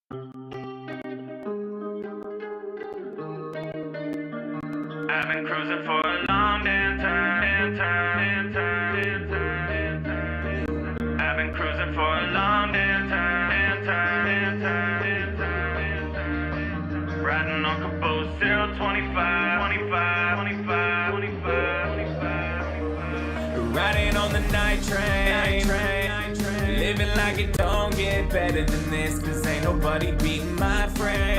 I've been cruising for a long damn time. I've been cruising for a long damn time. Riding on Caboose 025, 25, 25, 25, 25. Riding on the night train. Living like it don't get better than this, cause ain't nobody beating my frame.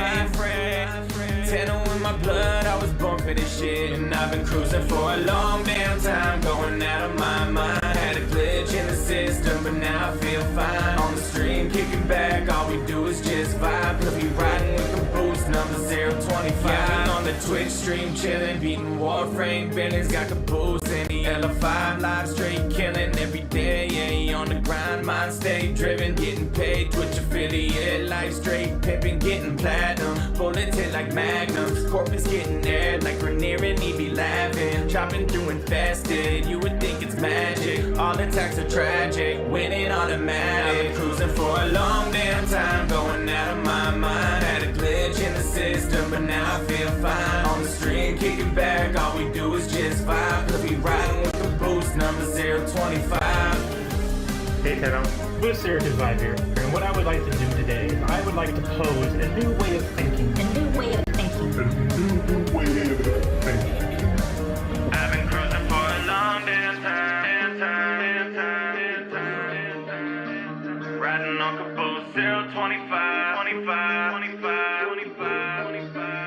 Tenor in my blood, I was born for this shit. And I've been cruising for a long damn time, going out of my mind. Had a glitch in the system, but now I feel fine. On the stream, kicking back, all we do is just vibe. Cause we riding with the boost, number 025. Yeah, we on the Twitch stream, chilling, beating Warframe. Billy's got Caboose in the L5, live straight killing every day. Yeah, on the grind, mind stay driven, getting paid. Twitch affiliate, life straight pimping, getting platinum. Bullets hit like magnums, corpus getting aired like Rainier and he be laughing. Chopping through infested, you would think it's magic. All attacks are tragic, winning automatic. I've been cruising for a long damn time, going out of my mind. Had a glitch in the system, but now I feel fine. On the stream, kicking back, all we do is just vibe. Cause we riding with the boost, number 025. Hey Tenno, with Serious Vibe here, and what I would like to do today is I would like to pose a new way of thinking. A new way of thinking. I've been cruising for a long damn time. Riding on Caboose 025, 25, 25, 25, 25, 25.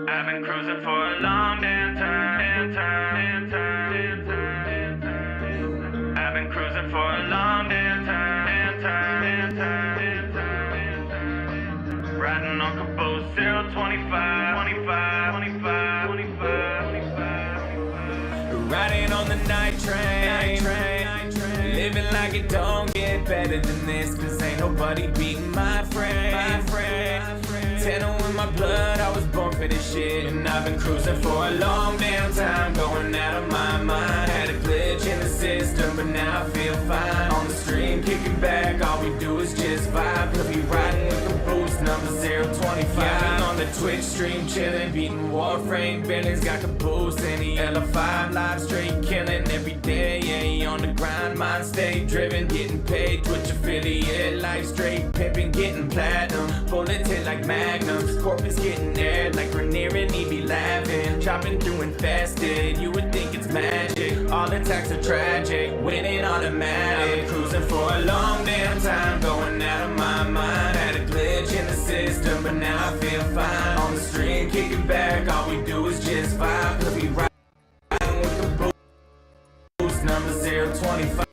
I've been cruising for a long damn time. I've been cruising for a long damn time. Riding on Caboose 025, 25, 25, 25, 25. Riding on the night train. Living like it don't get better than this, cause ain't nobody beating my frame. Tenor in my blood, I was born for this shit. And I've been cruising for a long damn time, going out of my mind. Had a glitch in the system, but now I feel fine. On the stream, kicking back, all we do is just vibe. Cause we riding with the boost, number 025. Yeah, we on the Twitch stream, chilling, beating Warframe. Billy's got Caboose in the L5, live straight killing every day. Yeah, on the grind, mind stay driven, getting paid. Twitch affiliate, life straight pimping, getting platinum. Bullets hit like magnums, corpus getting aired like Rainier and he be laughing. Chopping through infested, you would think it's magic. All attacks are tragic, winning automatic. I've been cruising for a long damn time, going out of my mind. Had a glitch in the system, but now I feel fine. On the stream, kicking back, all we do is just vibe. Cause we riding with the boost, number 025.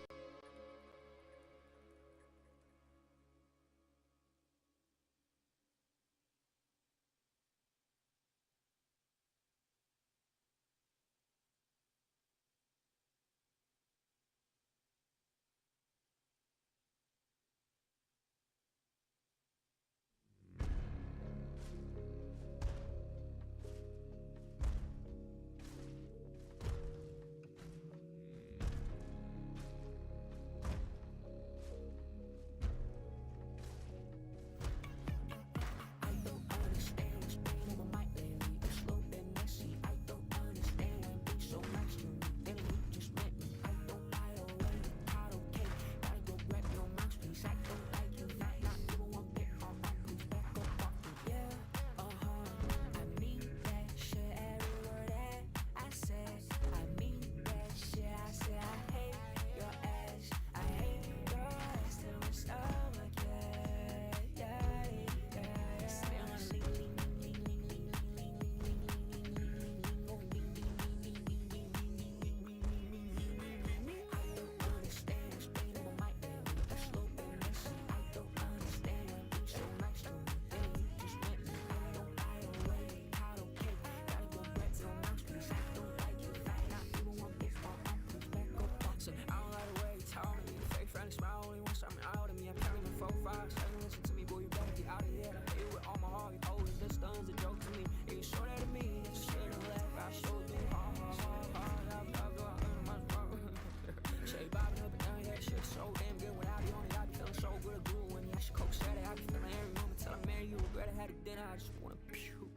had a dinner, I just wanna pew.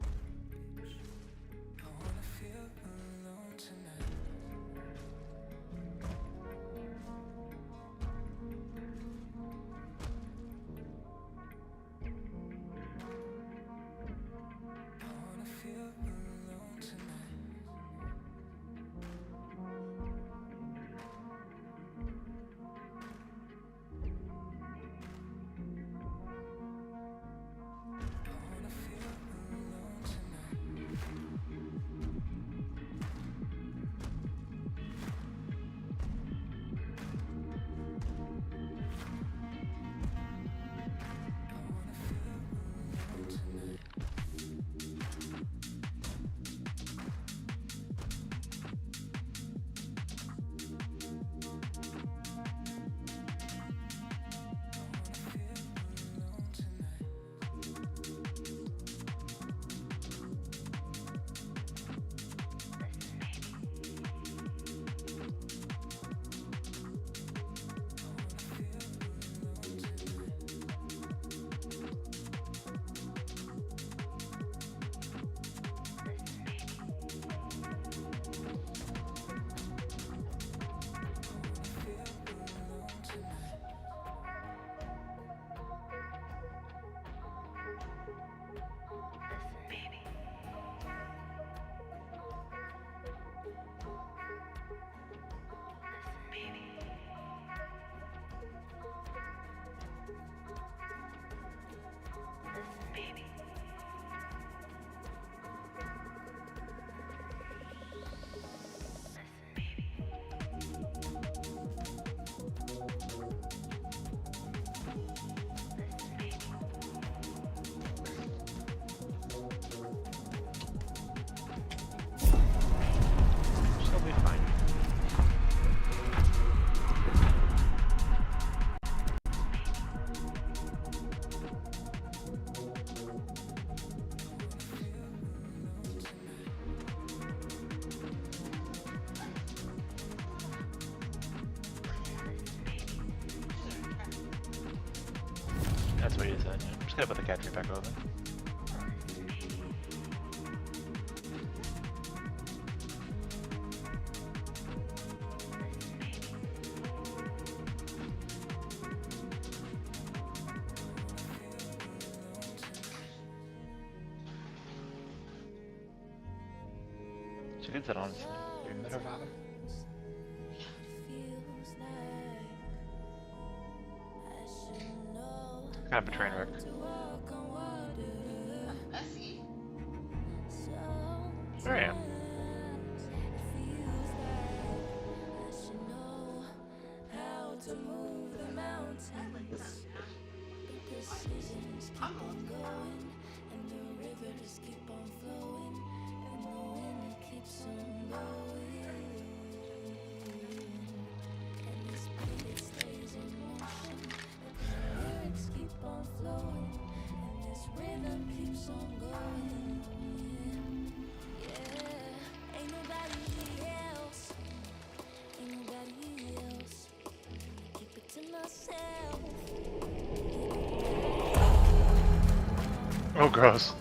I wanna feel alone tonight. I wanna feel alone tonight. She'll be fine. That's what he said. I'm just gonna put the cat tree back over. She did that honestly. You met her father? Kind of a train wreck. There I am. Oh, gross.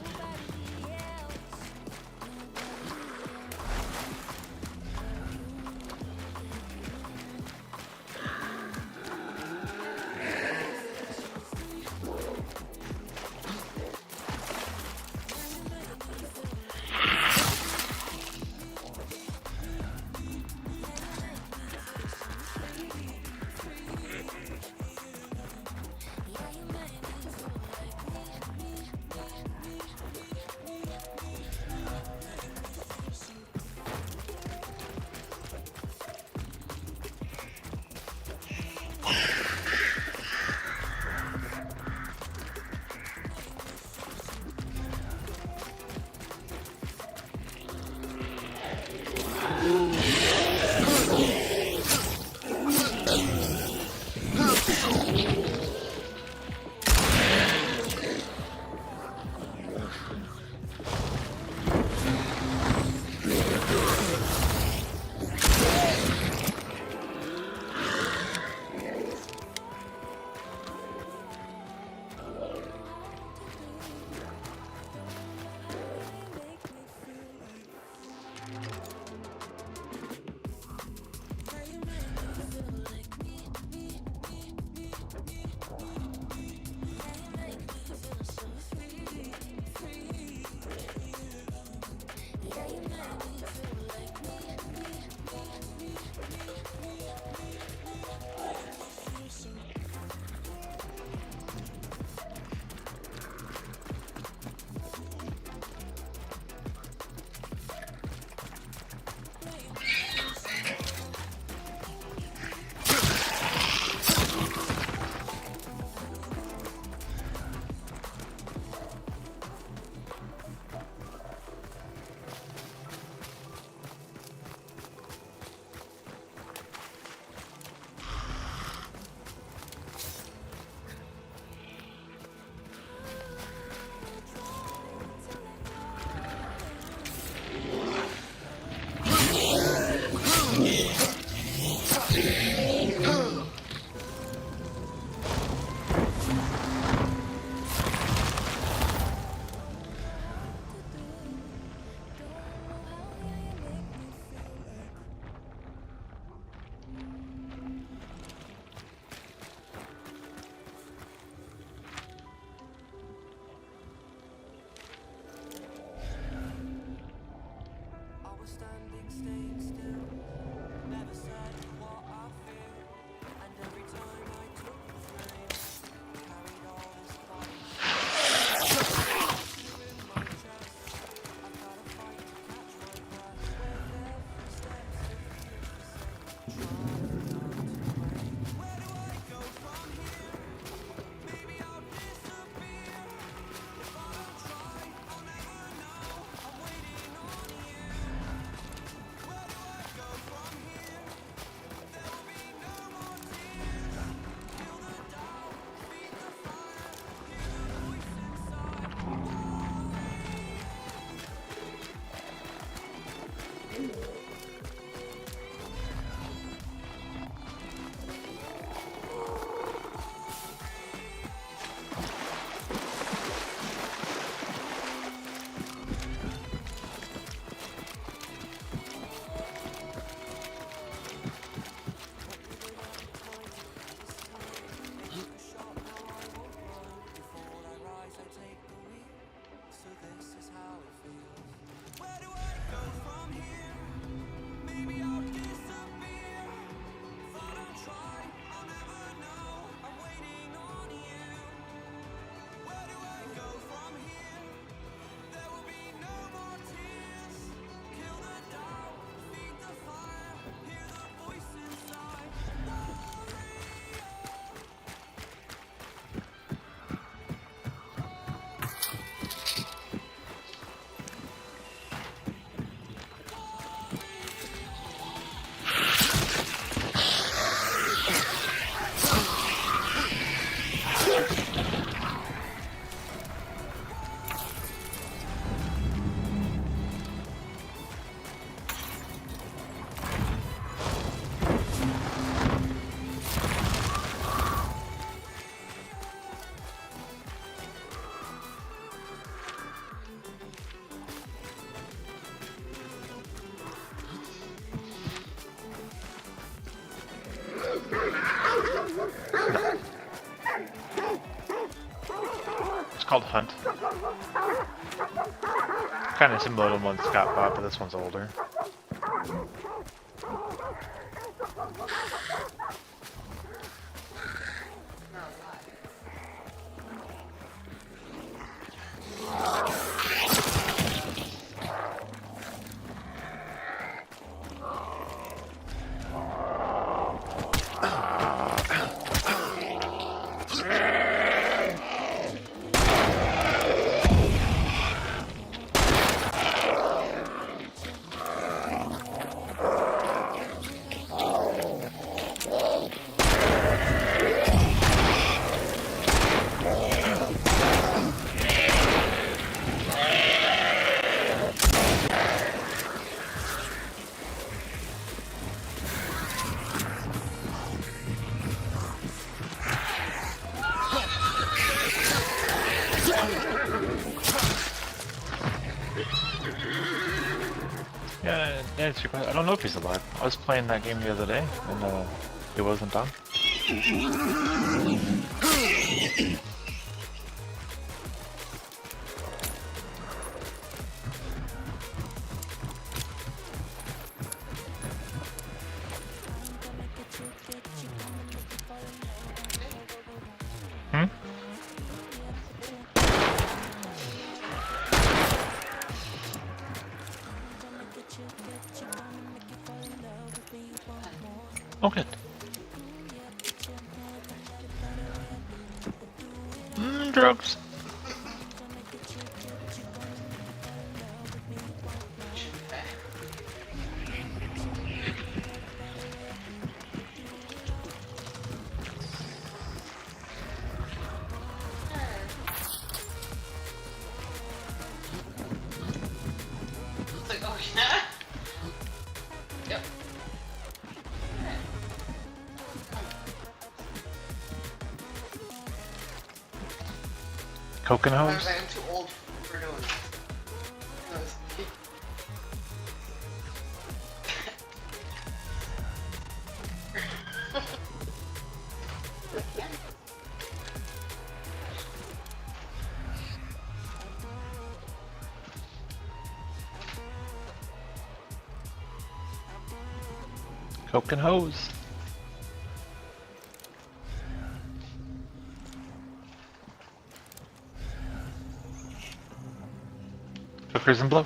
called Hunt. Kind of similar to the one Scott bought, but this one's older. Yeah, it's your question. I don't know if he's alive. I was playing that game the other day, and he wasn't on. Hmm? Oh, good. Drugs. It's like, oh yeah? Yep. Coke and I hose? was like, I'm too old for doing this. I was- Coke and hose. Hookers and blow.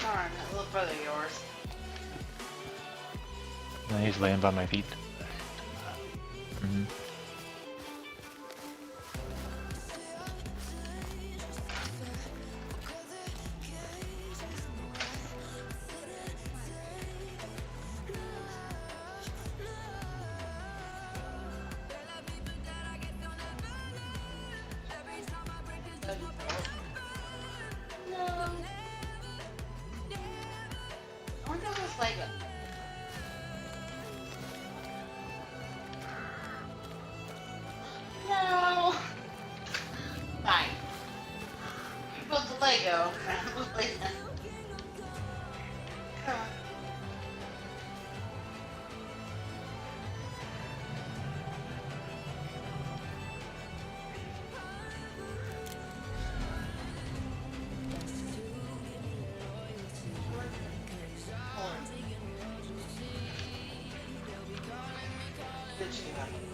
Darn, that little brother of yours. And he's laying by my feet. No. I wonder if it's Lego. No. Fine. You built the Lego. Come on. bitching about it.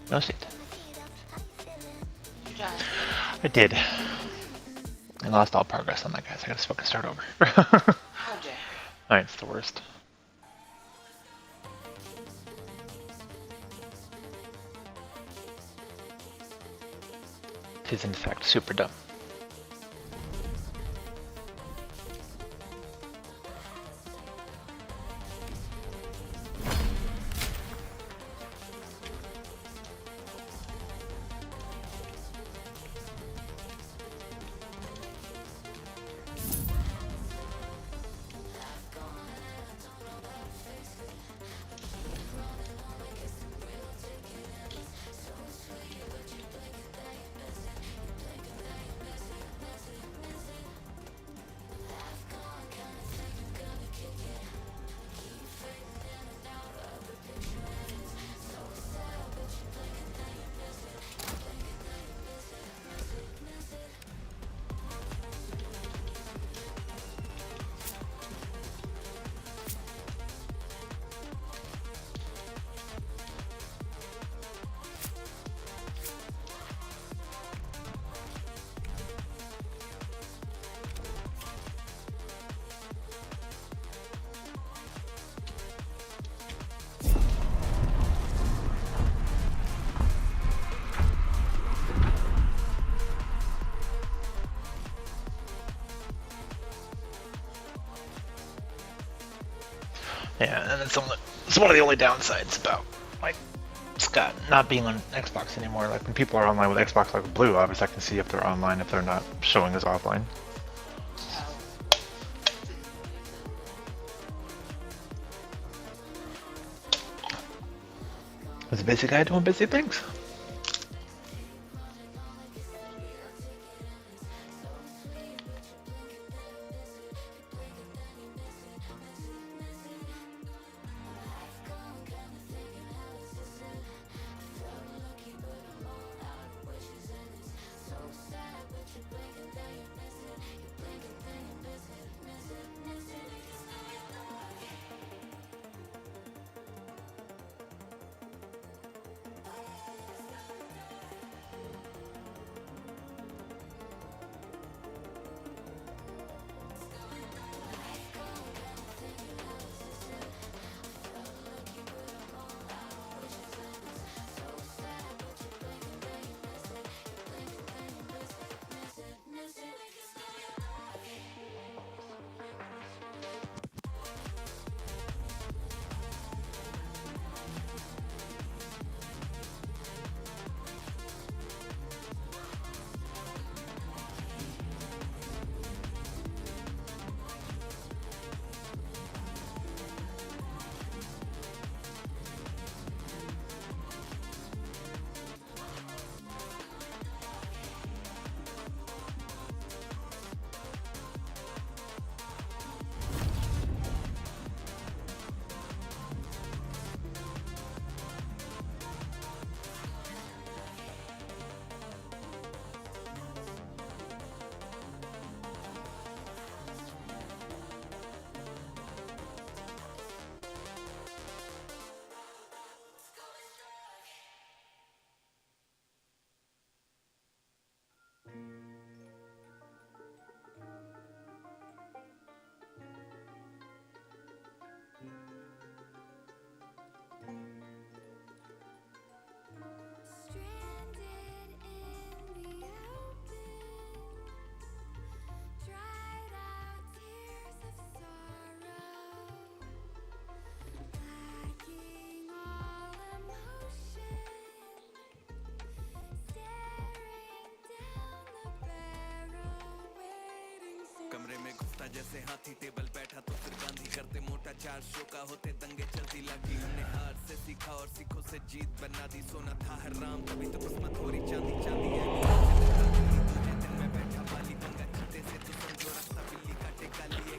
No shit. You tried. I did. I lost all progress on that, guys. I gotta fucking start over. How dare you? Alright, it's the worst. It is in fact super dumb. Yeah, and it's one of the only downsides about like Scott not being on Xbox anymore. Like when people are online with Xbox like Blue, obviously I can see if they're online if they're not showing as offline. Was a busy guy doing busy things. कमरे में घुसता जैसे हाथी table बैठा तो फिर गांधी करते मोटा 4 शो का होते दंगे चलती लगी हमने हार से सीखा और सीखों से जीत बना दी सोना था हराम तभी तो किस्मत हो रही चांदी चांदी है तुझे दिन में बैठा वाली दंगा चीते से तू समझो रास्ता बिल्ली का टेका लिए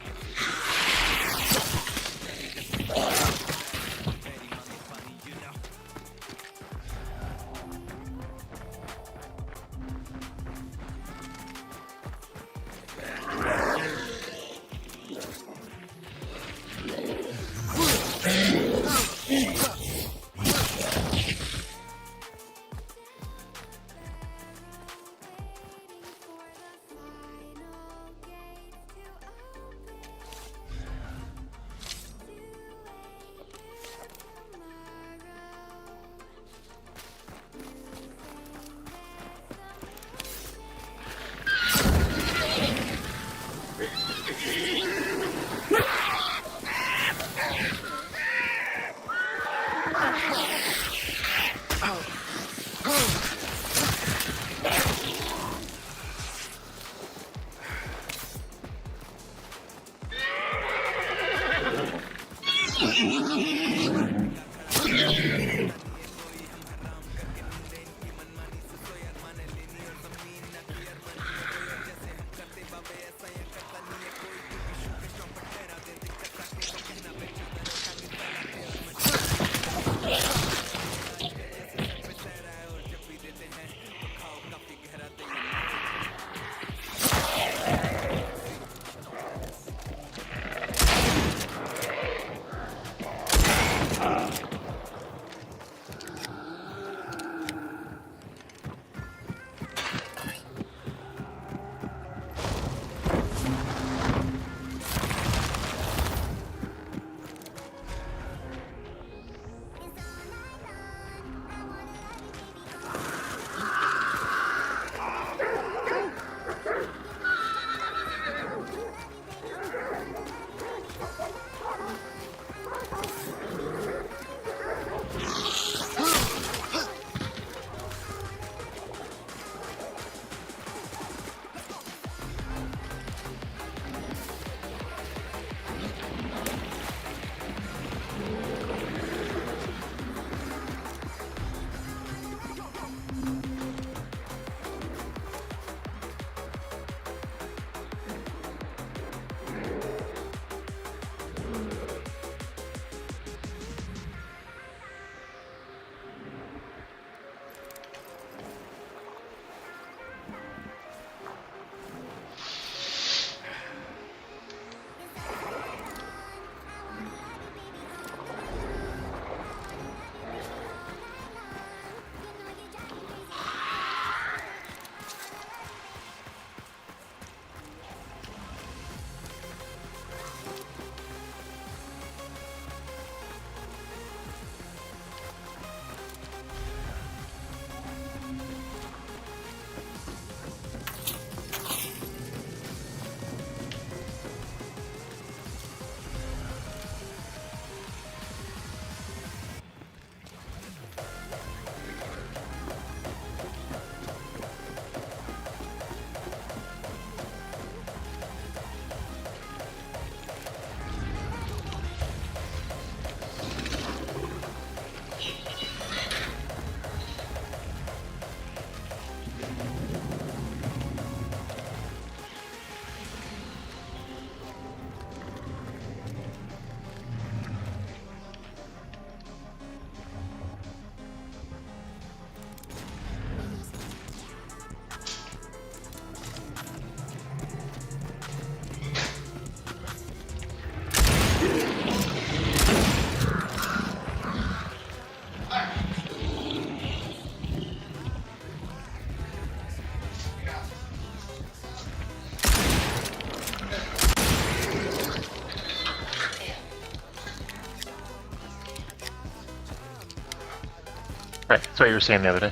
Right, that's what you were saying the other day.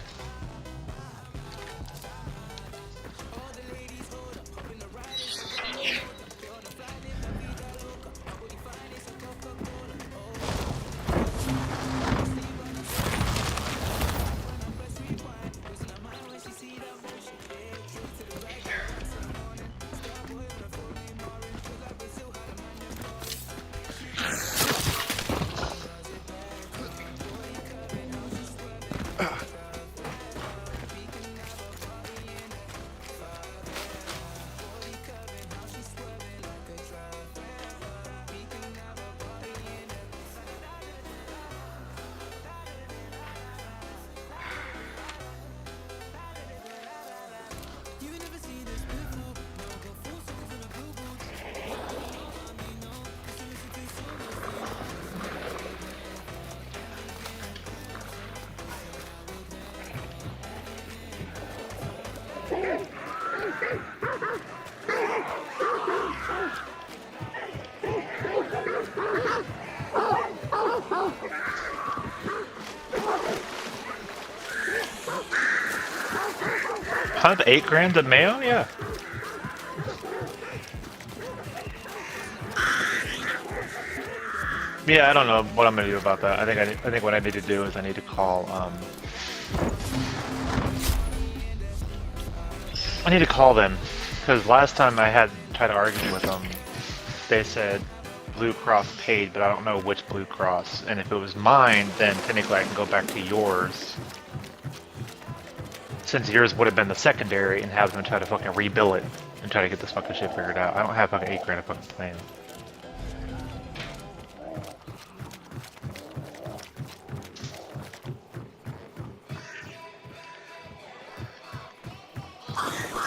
Huh? The 8 grand of Mayo? Yeah. Yeah, I don't know what I'm gonna do about that. I think what I need to do is I need to call I need to call them because last time I had tried to argue with them, they said Blue Cross paid, but I don't know which Blue Cross. And if it was mine, then technically I can go back to yours. Since yours would have been the secondary and have them try to fucking rebill it and try to get this fucking shit figured out. I don't have fucking 8 grand to fucking plan.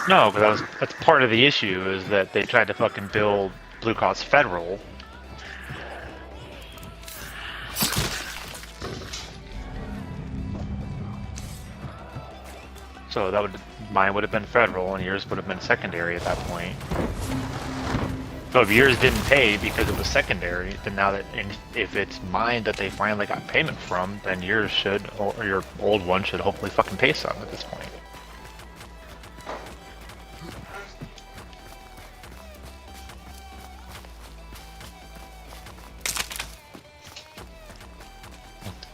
No, but that's part of the issue is that they tried to fucking bill Blue Cross Federal. So mine would have been federal and yours would have been secondary at that point. So if yours didn't pay because it was secondary, then now that if it's mine that they finally got payment from, then yours should, or your old one should hopefully fucking pay some at this point.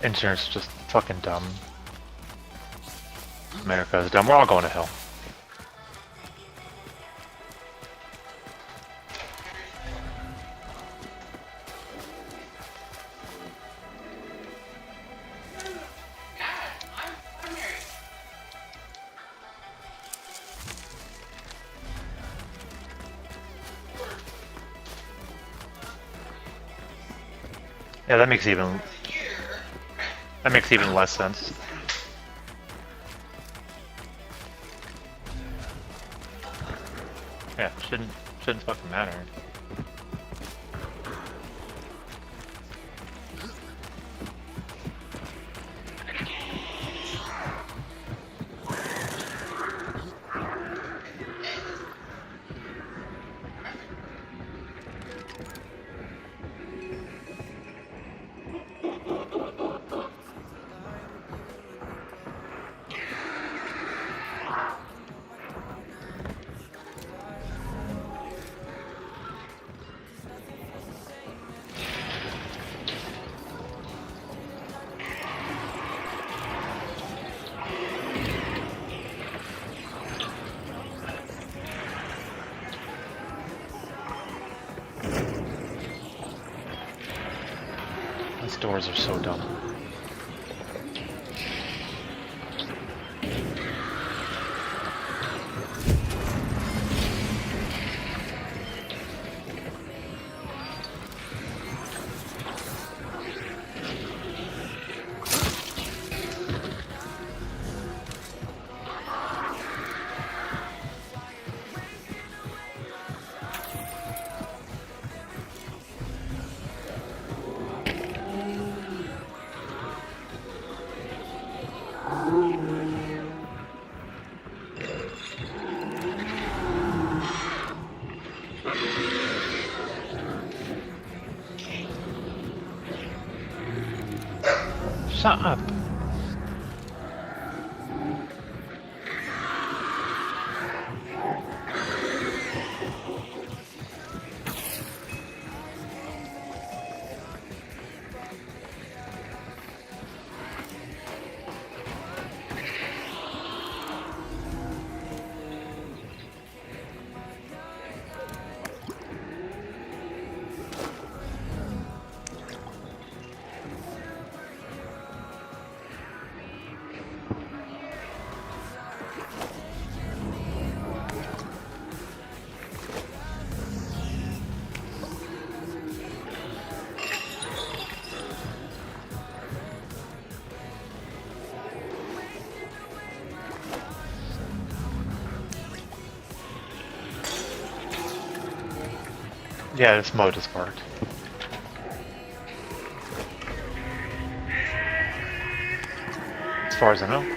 Insurance is just fucking dumb. America is dumb. We're all going to hell. Yeah, that makes even less sense. Yeah, shouldn't fucking matter. These doors are so dumb. Shut up. Yeah, this mode has worked. As far as I know.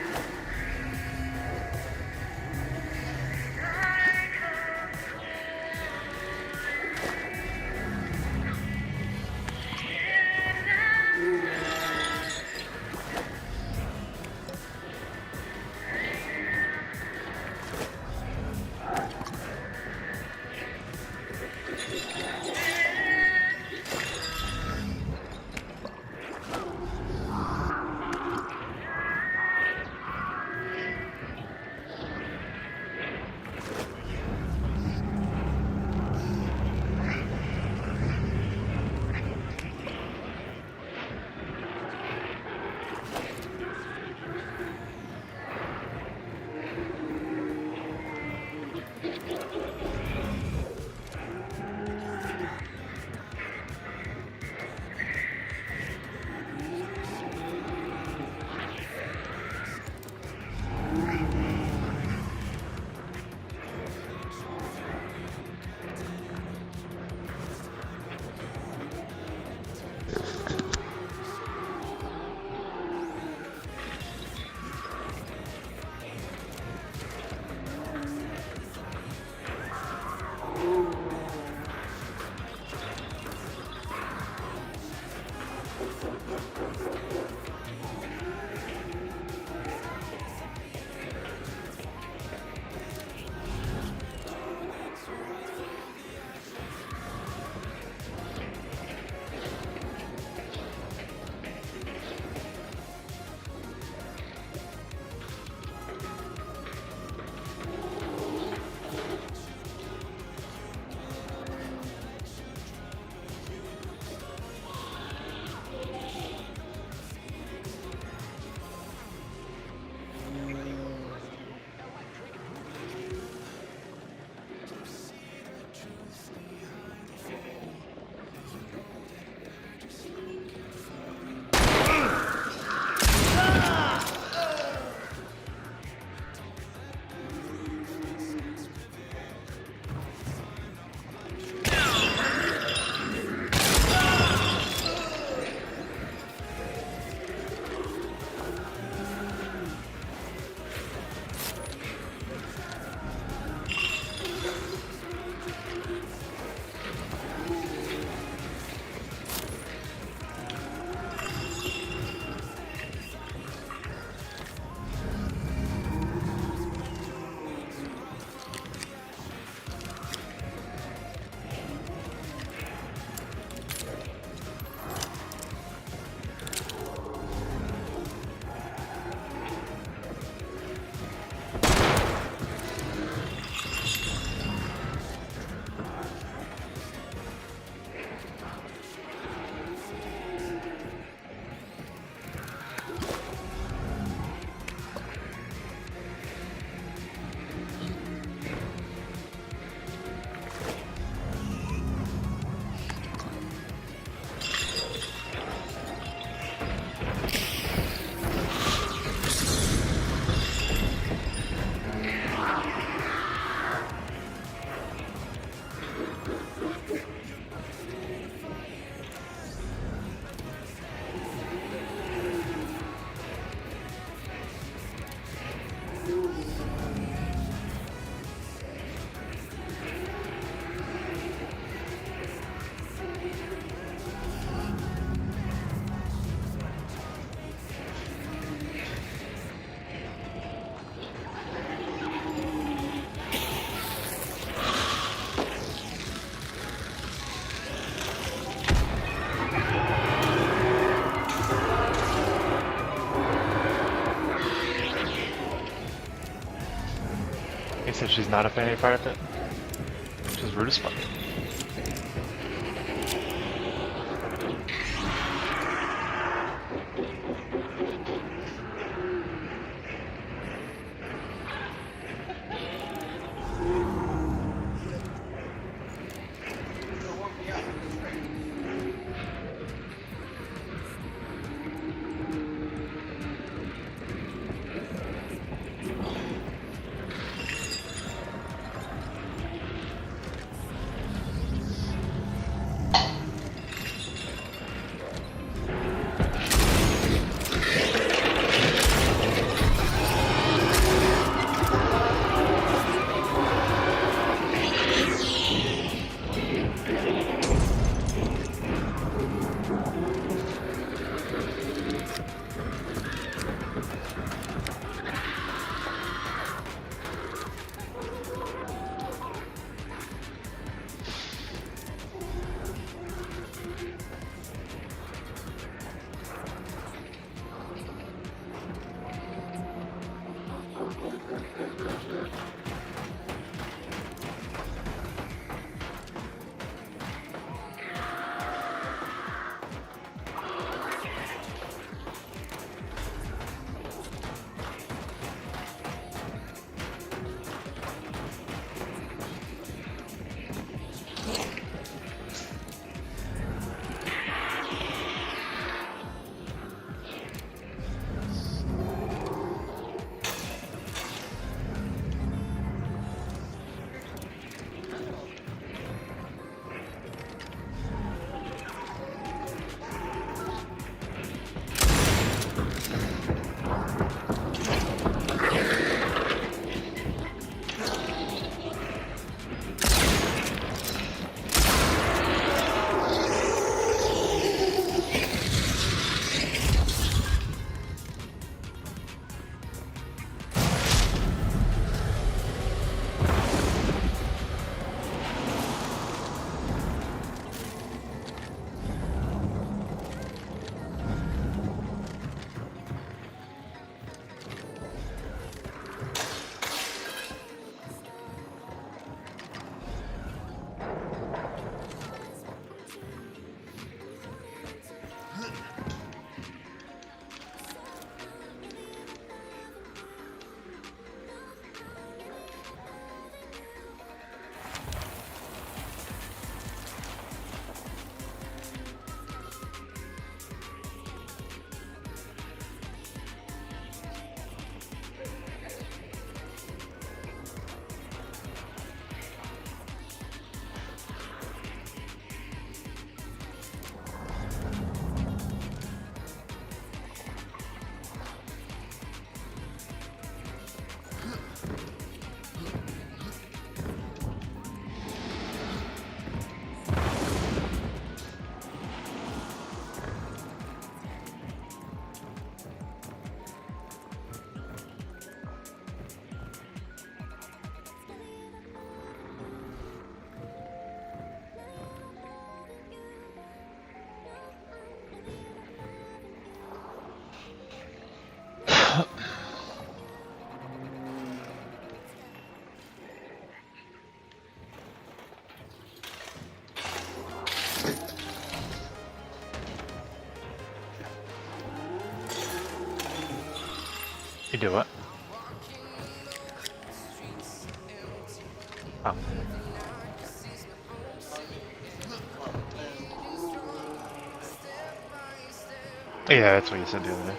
He said she's not a fanny part of it. Which is rude as fuck. You do what? Oh. Yeah, that's what you said the other day.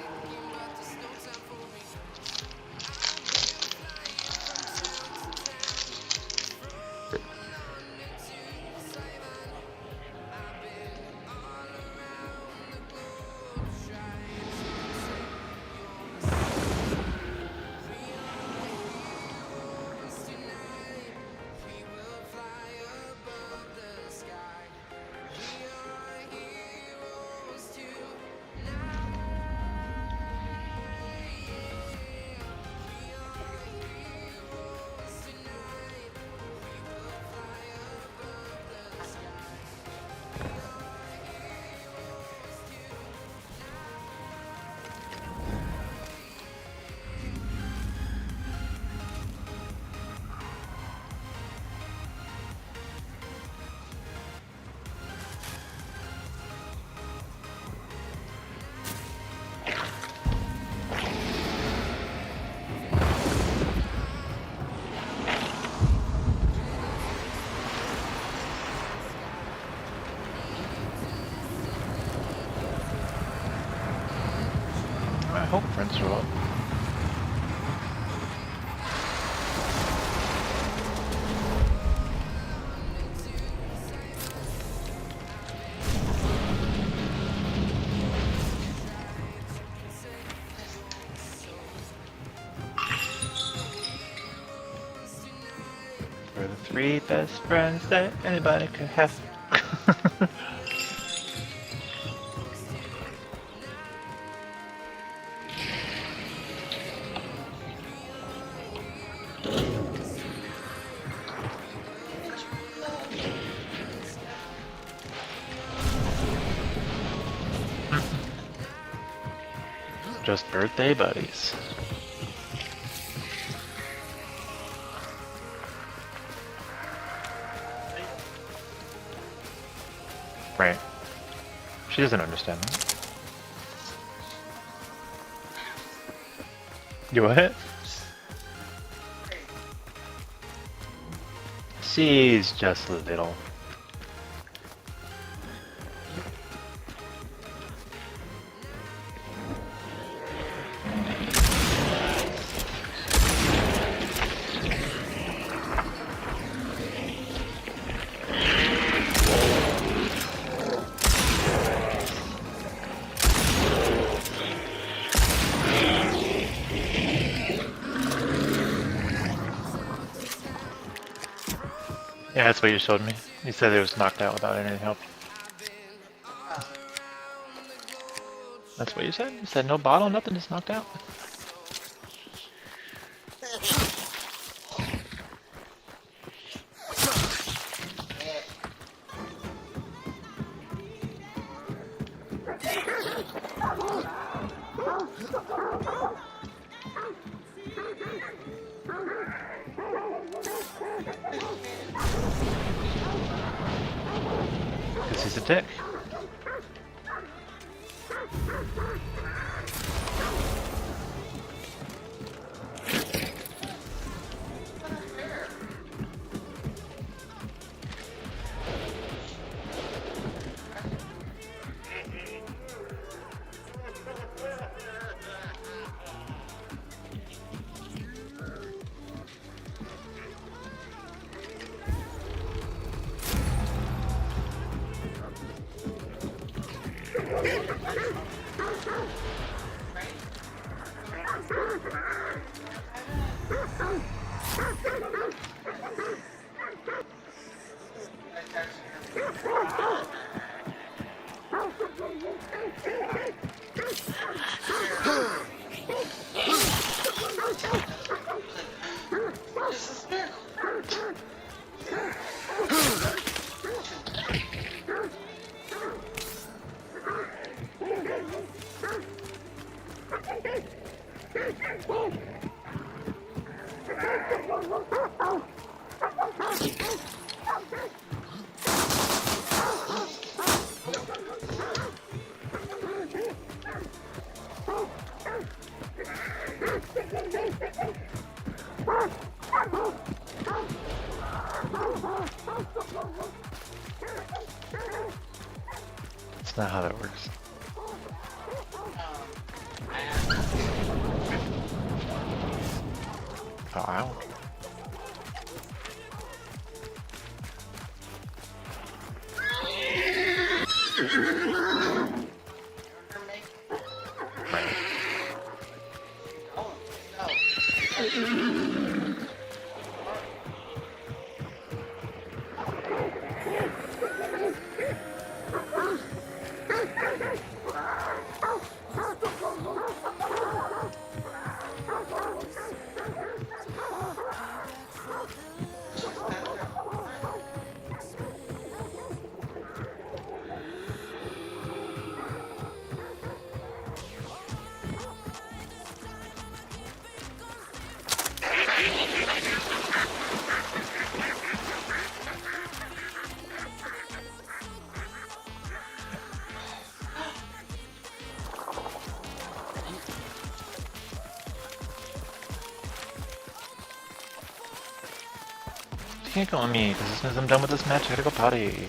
I hope friends are up. We're the three best friends that anybody could have. Just birthday buddies. Right. She doesn't understand that. You what? She's just little. Yeah, that's what you showed me. You said it was knocked out without any help. That's what you said? You said no bottle, nothing, just knocked out? Because he's a dick. not how that works. Oh, ow. Right. You can't go on me, because as soon as I'm done with this match, I gotta go potty.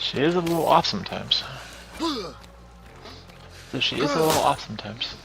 She is a little off sometimes. So she is a little off sometimes.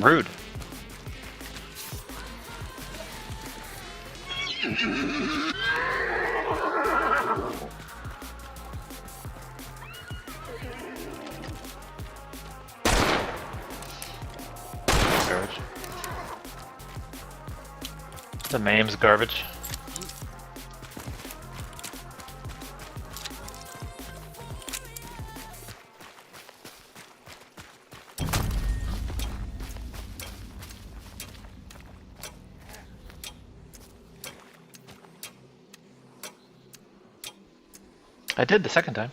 Rude. Garbage. The meme's garbage. I did the second time.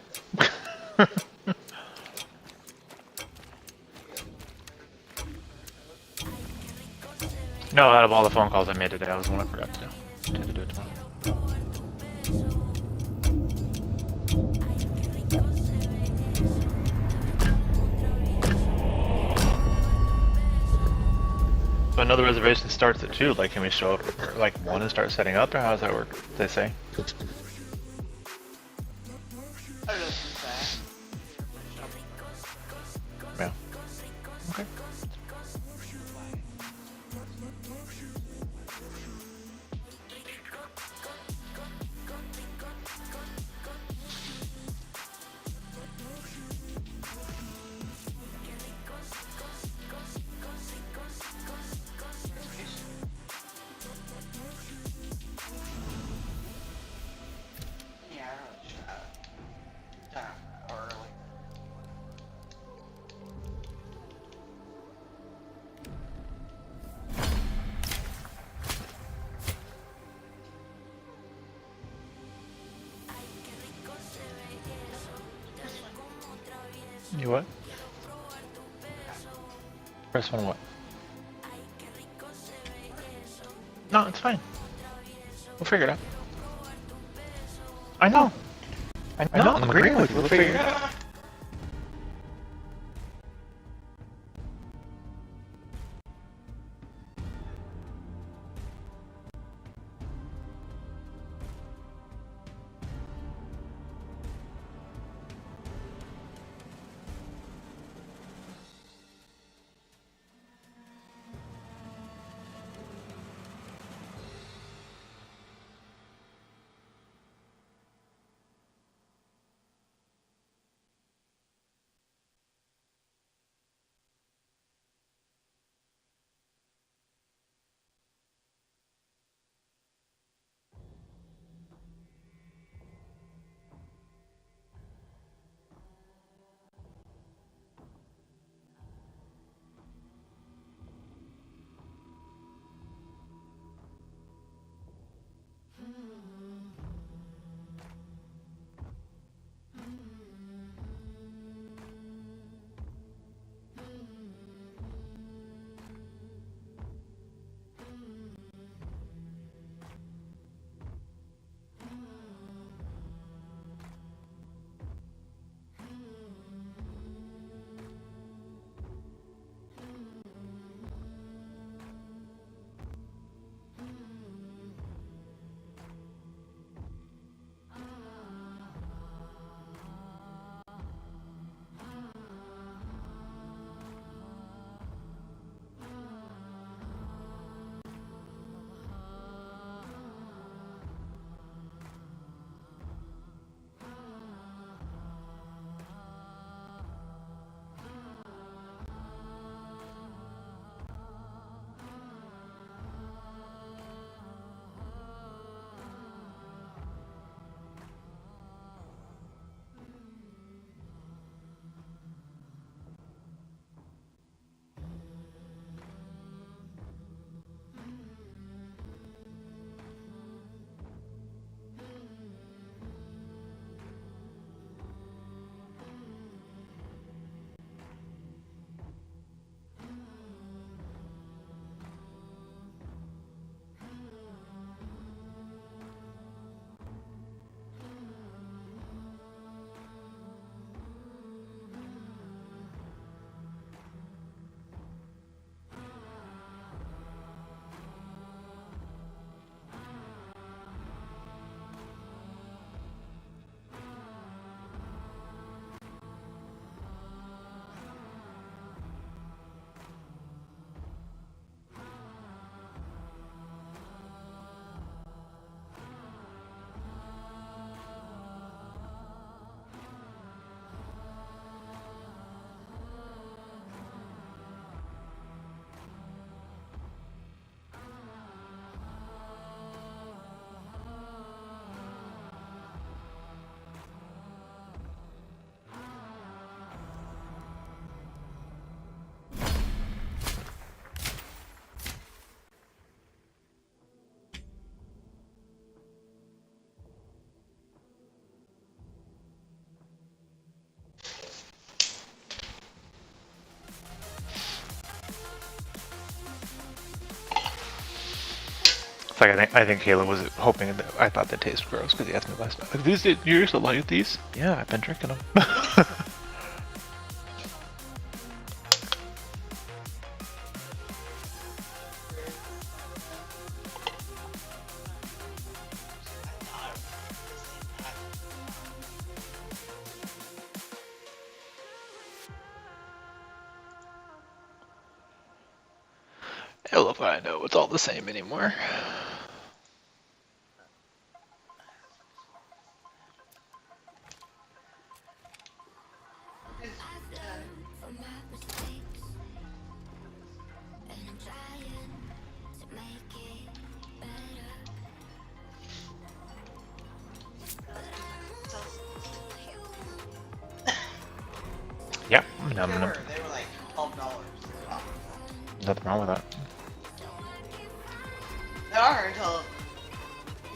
No, out of all the phone calls I made today, that was the one I forgot to do. I had to do it tomorrow. So I know the reservation starts at 2, like can we show up at like 1 and start setting up, or how does that work, they say? Yeah. Okay. You what? Press one what? No, it's fine. We'll figure it out. I know. I know. I'm agreeing with you. We'll figure it out. It's like I think Kayla was hoping that I thought they tasted gross because he asked me last night. Like, these you used to like these? Yeah, I've been drinking them. Hell if I know, it's all the same anymore. Yep, They were like $12. Nothing wrong with that. They are until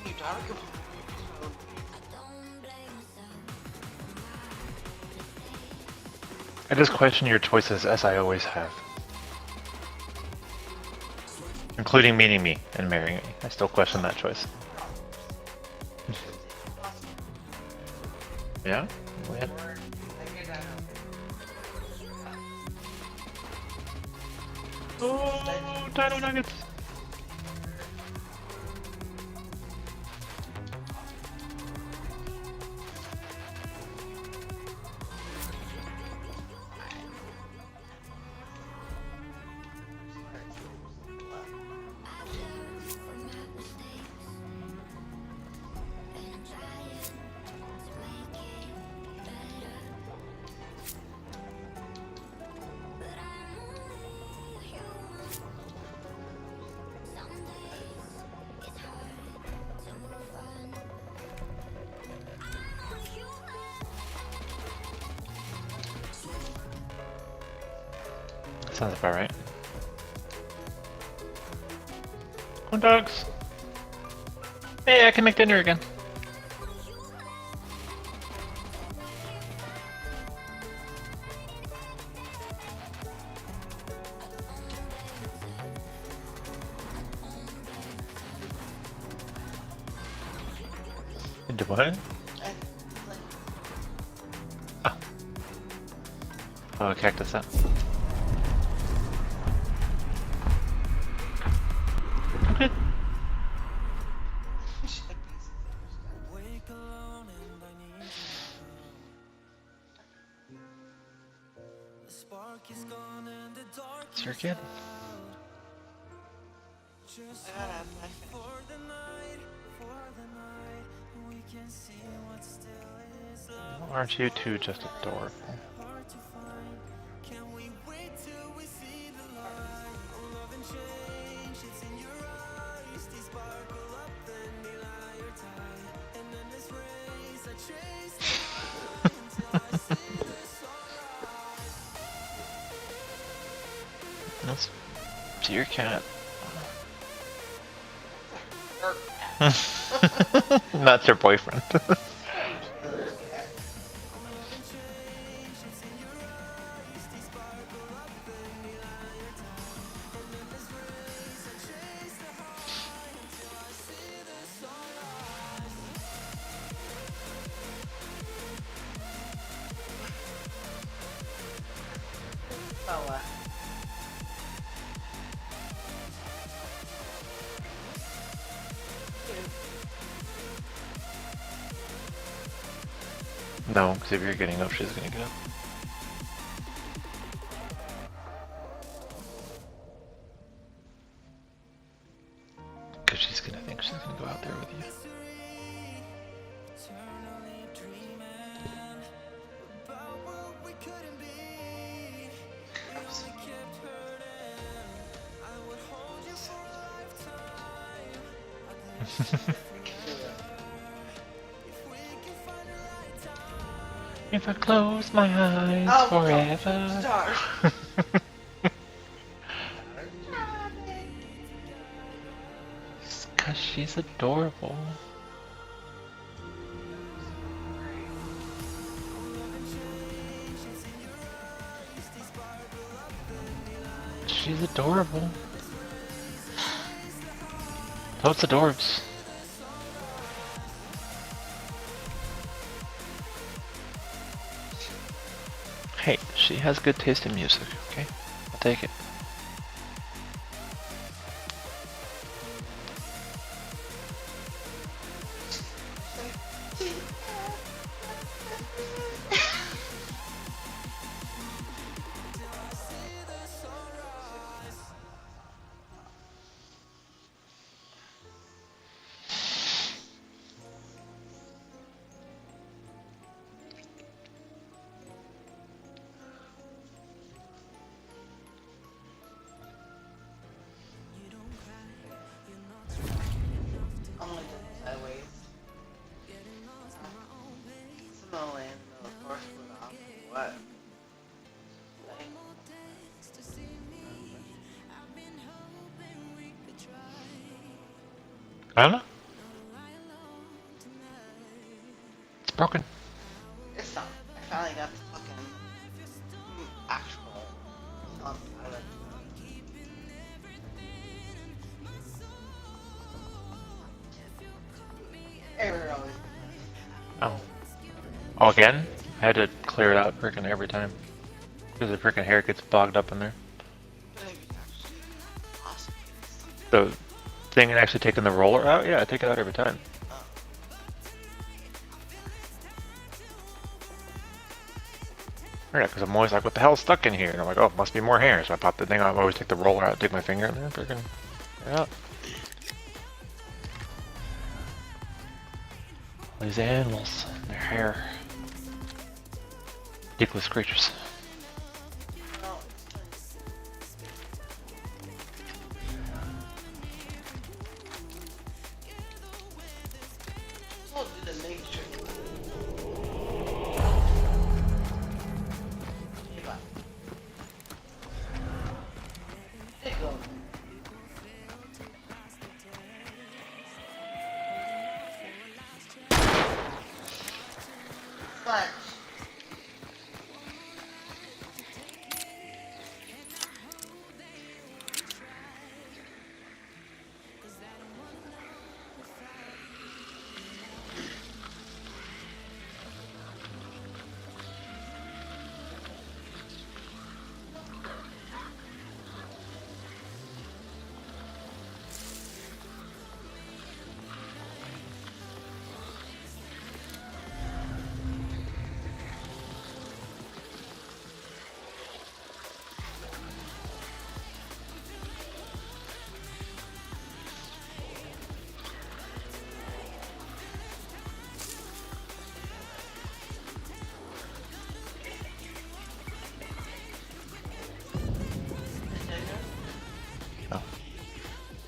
you dark. I just question your choices as I always have. Including meeting me and marrying me. I still question that choice. Yeah? Yeah. Oh, Dino Nuggets! Sounds about right. Corn dogs! Hey, I can make dinner again. Into what? Oh, cactus up. Okay. Sure kid. Aren't you two just adorable? That's dear cat. That's your boyfriend. No, because if you're getting up, she's gonna get up. Because she's gonna think she's gonna go out there with you. If I close my eyes forever. Stop. Cause she's adorable. She's adorable. Totes adorbs. Hey, she has good taste in music, okay? I'll take it. I don't know. It's broken. It's not. I finally got the fucking Everyone always. Oh. Oh, again? I had to clear it out freaking every time. Because the freaking hair gets bogged up in there. Awesome. The thing and actually taking the roller out? Yeah, I take it out every time. Yeah, because I'm always like, what the hell's stuck in here? And I'm like, oh, it must be more hair. So I pop the thing out. I always take the roller out, dig my finger in there, freaking. Yeah. These animals, their hair. Ridiculous creatures. We'll do the nature. There you go. Punch.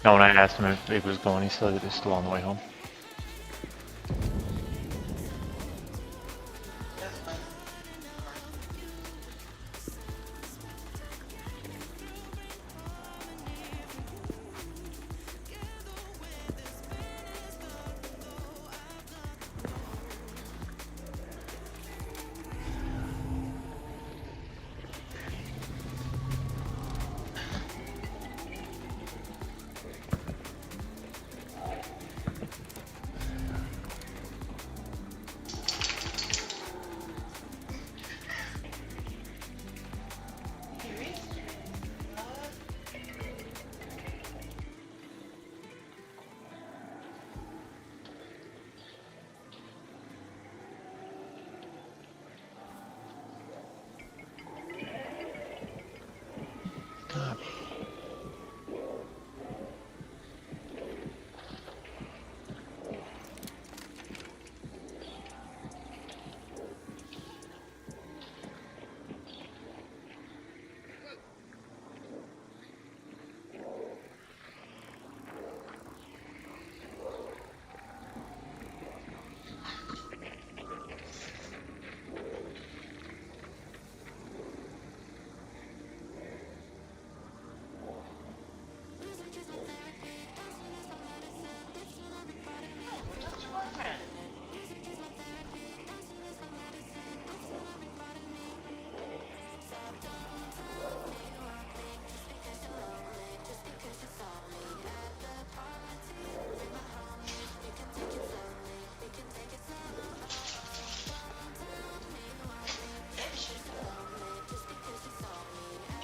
No, when I asked him if he was going, he said that he's still on the way home. That's fine. God. What's your boyfriend?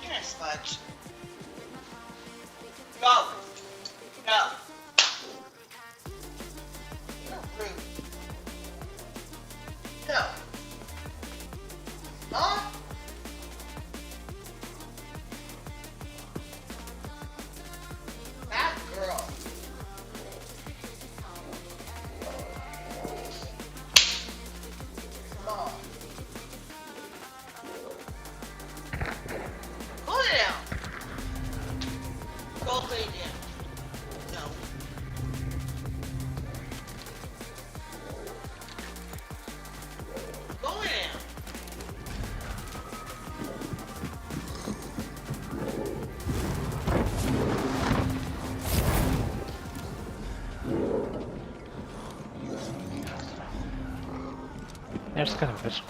You're a sludge. Go. Go. No, rude. No. Huh? Bad girl. Come on. Pull it down. Go lay down. No. Go lay down. There's kind of fish.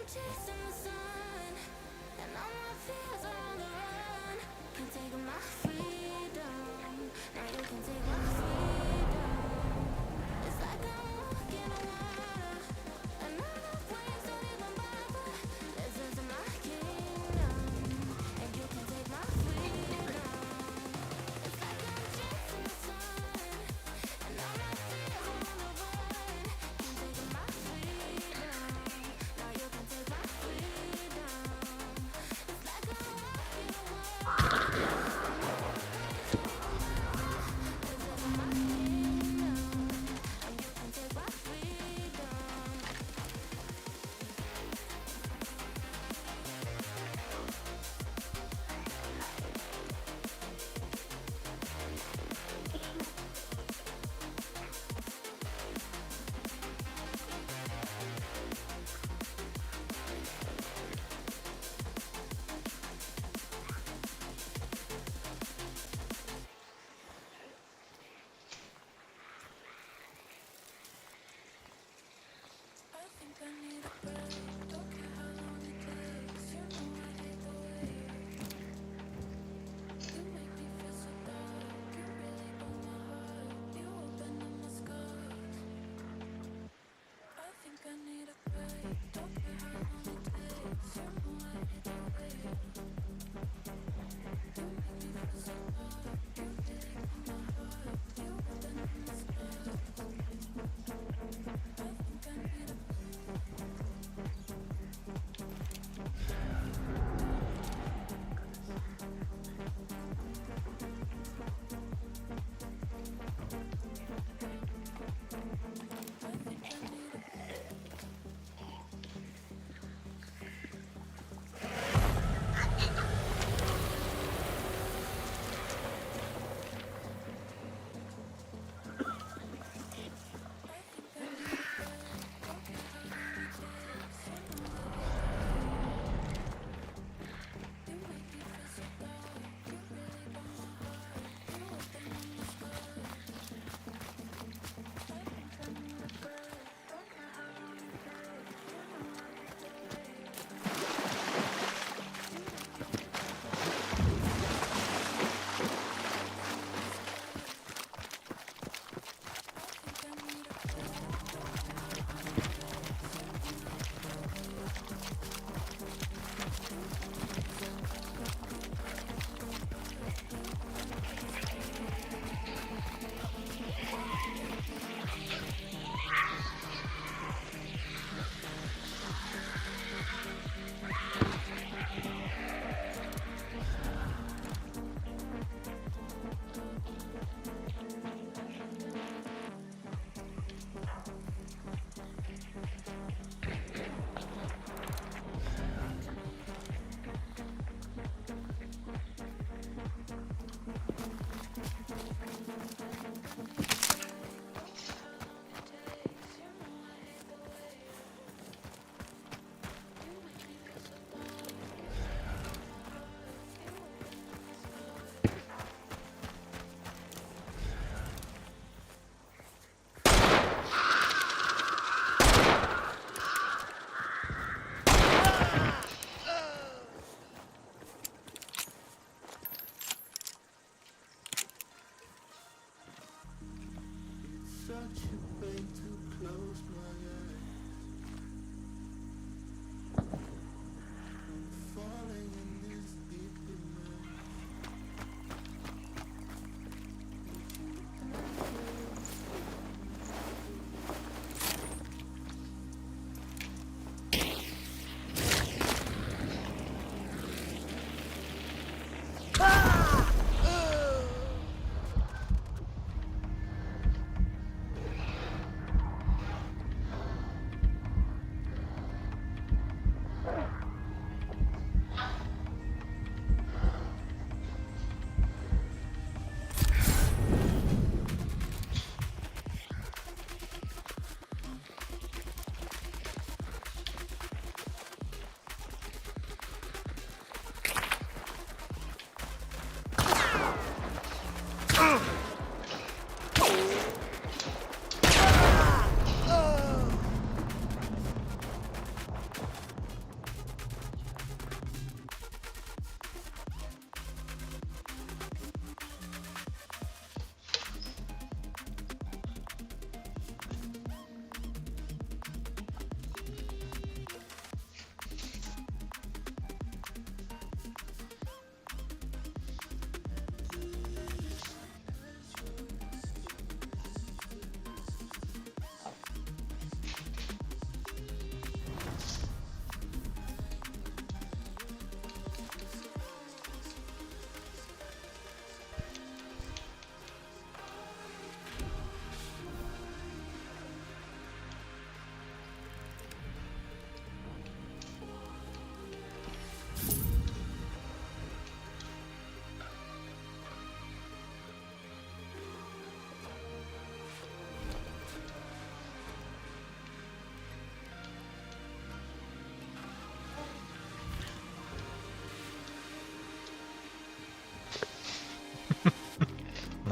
chasing the sun, and all my fears are on the run. Can't take my freedom. Now you can take my freedom. It's like I'm walking on water, and all the waves don't even bother. Listen to my kingdom, and you can take my freedom. It's like I'm chasing the sun, and all my fears are on the run. Can't take my freedom. Now you can take my freedom.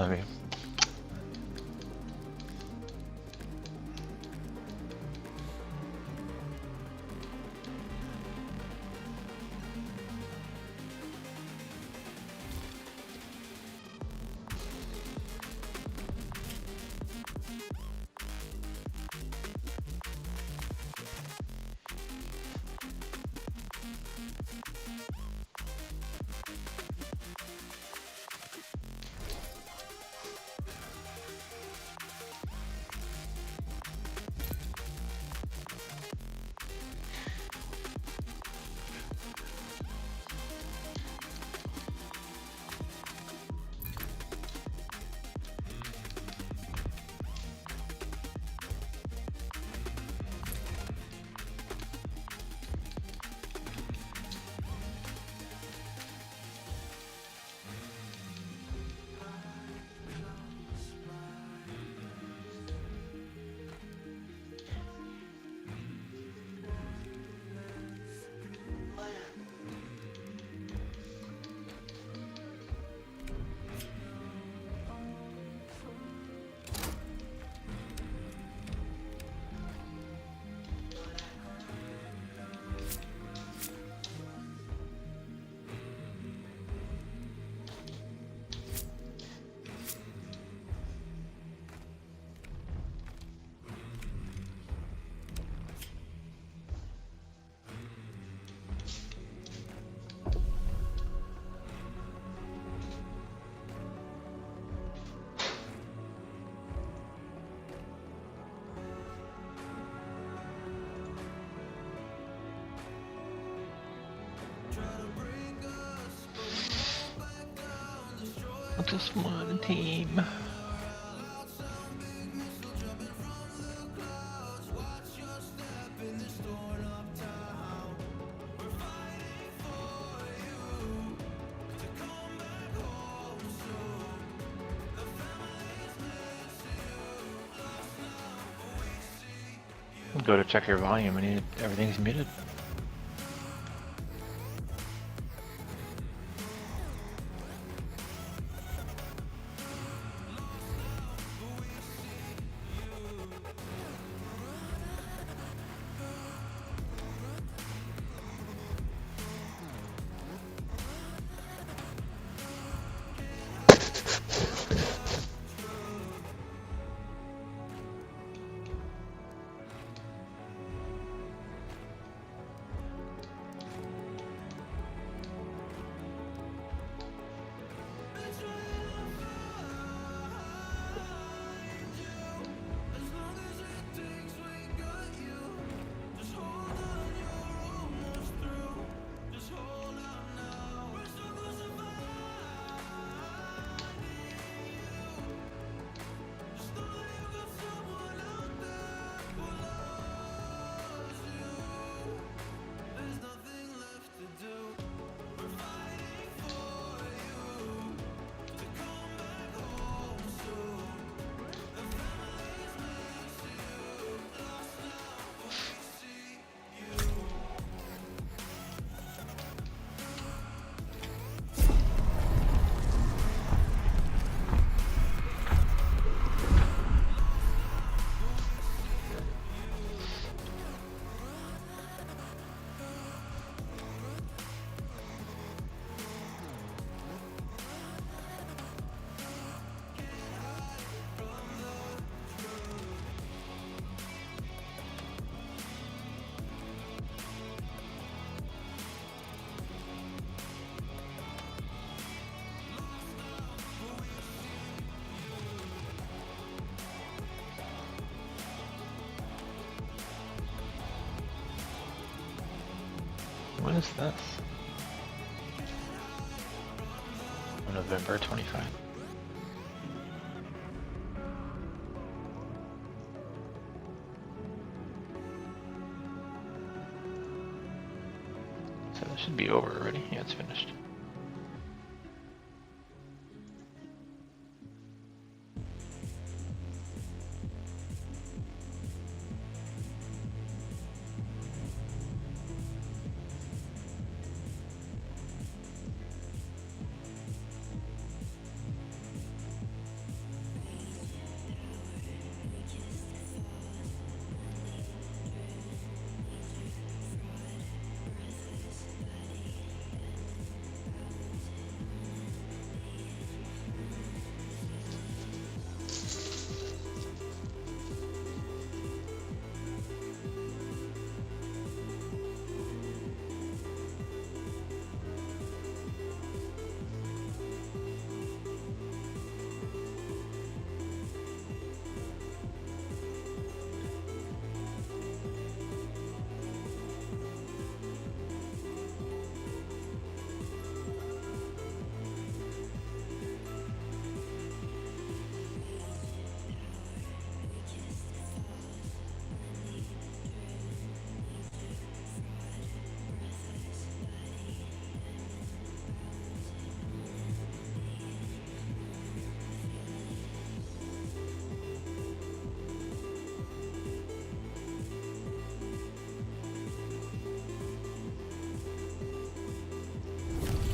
Let me. Just one team. Go to check your volume and everything's muted. When is this? November 25. So that should be over already. Yeah, it's finished.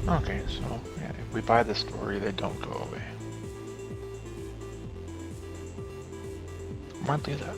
Okay, so yeah, if we buy the story, they don't go away. Might do that.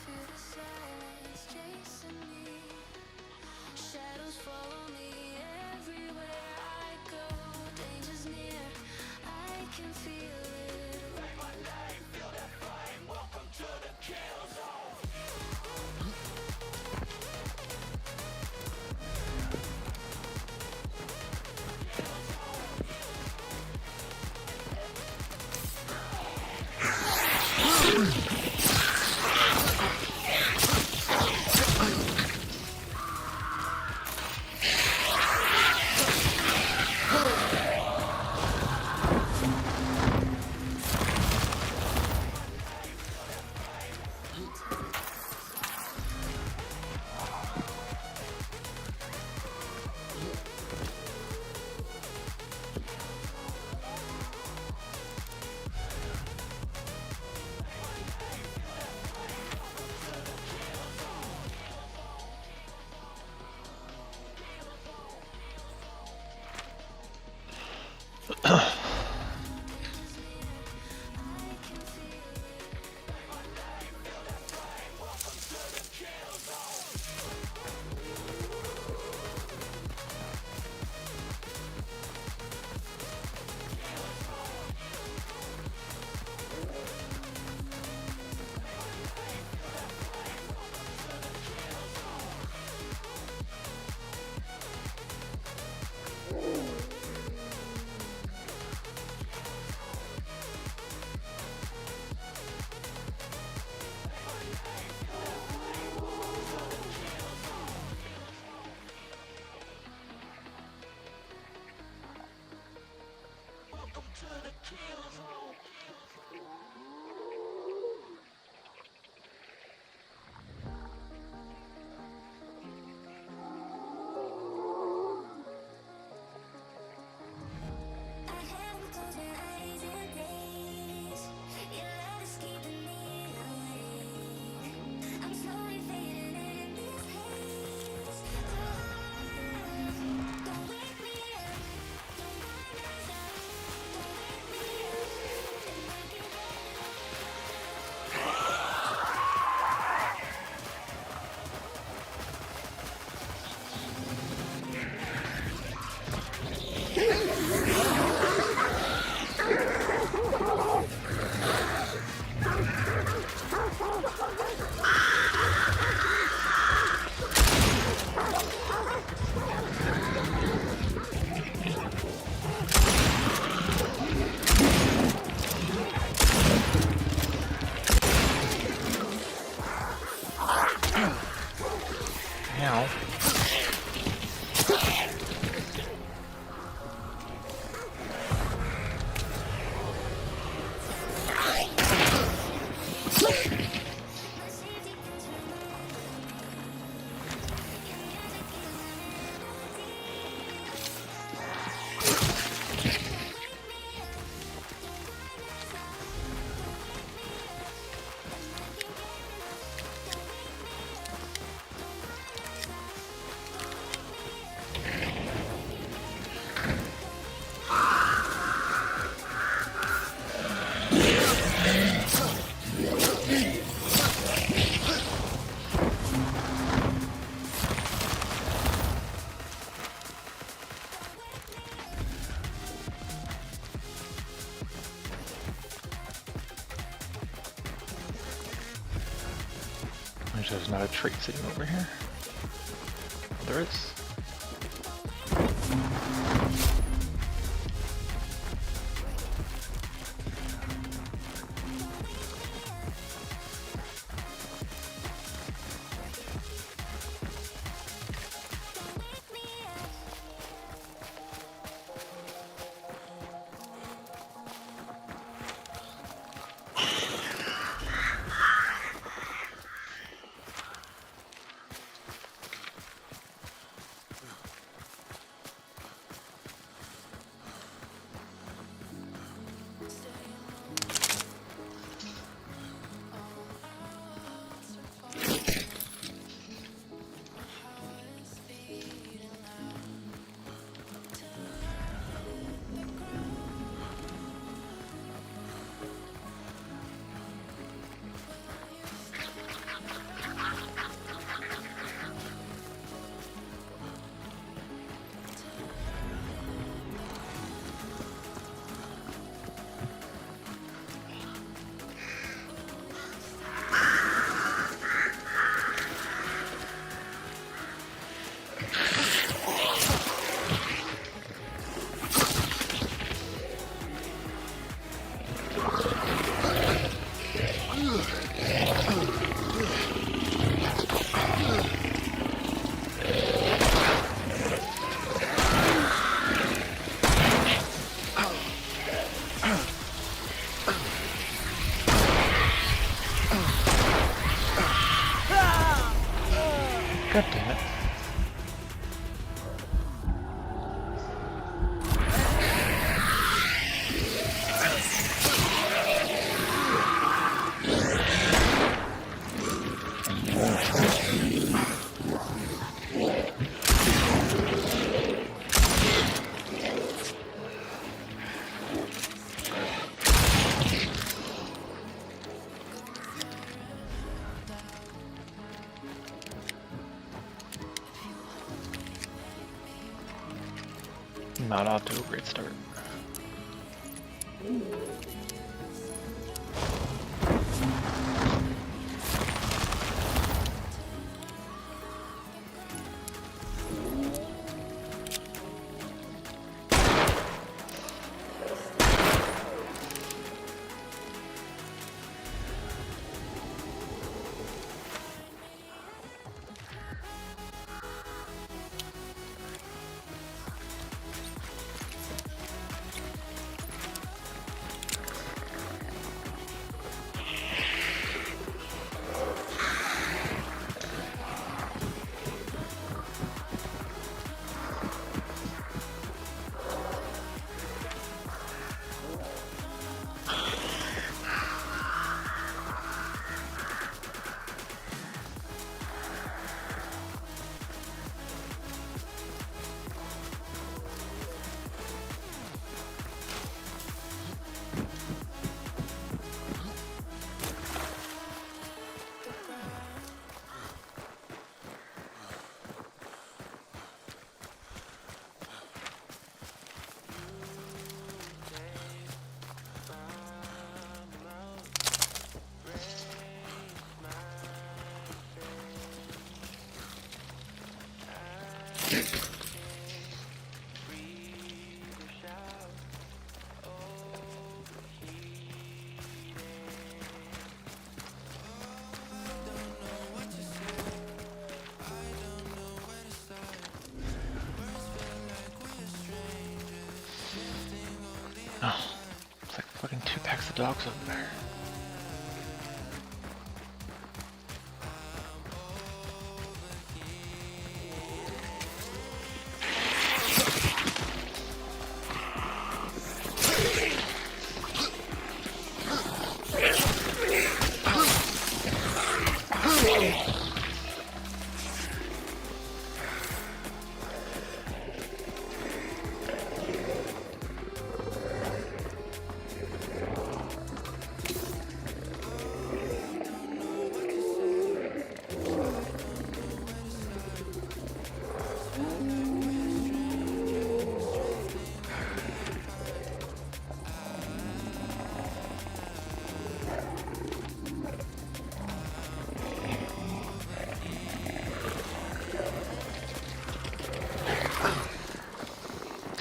Feel the silence chasing me. Shadows follow me everywhere I go. Danger's near, I can feel it. Break my name, feel that flame. Welcome to the kill zone. wish there's not a tree sitting over here. There is. God damn it. Not off to a great start. Oh, it's like fucking 2 packs of dogs over there.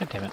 God damn it.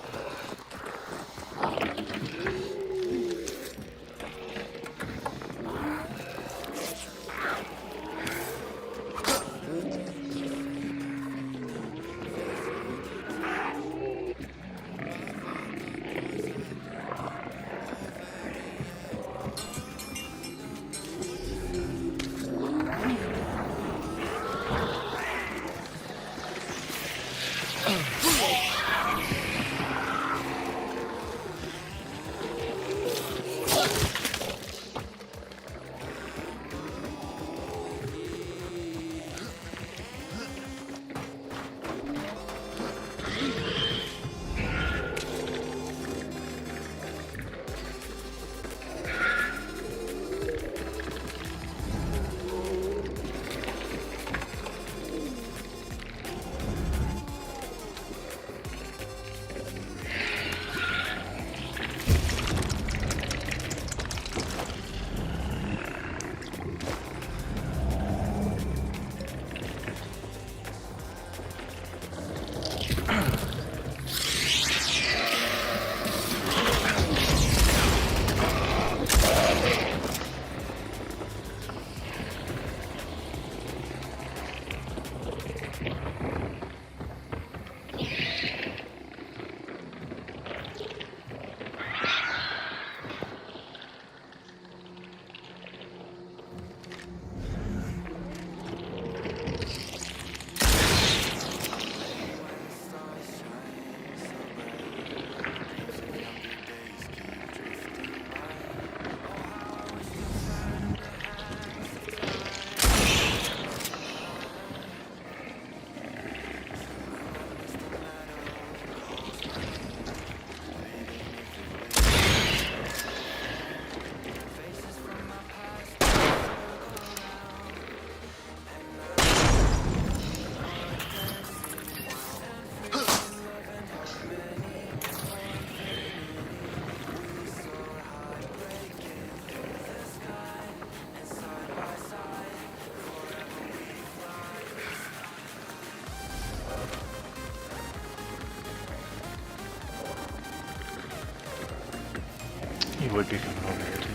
He would be coming over here too.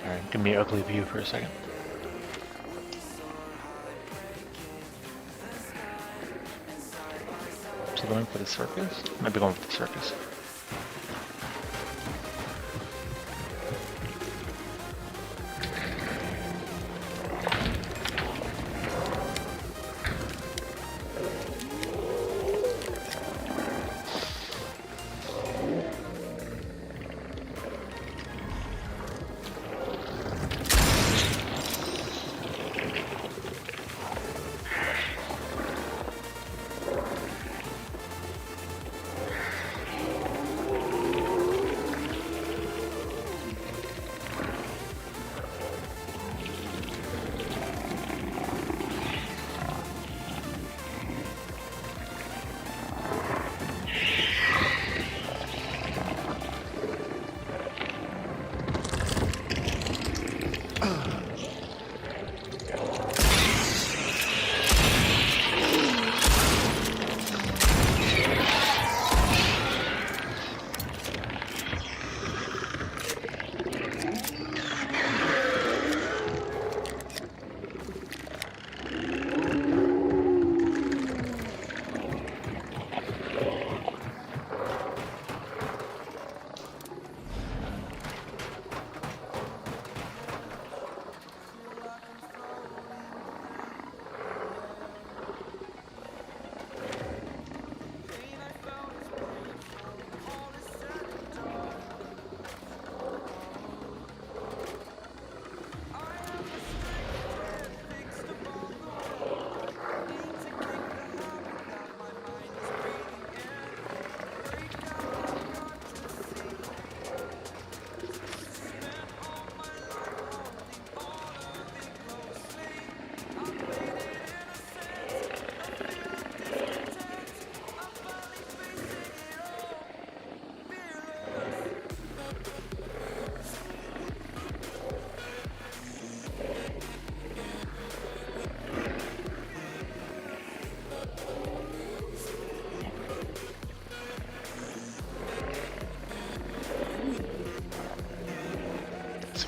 Alright, give me an ugly view for a second. So going for the circus? Might be going for the circus.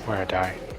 swear I die.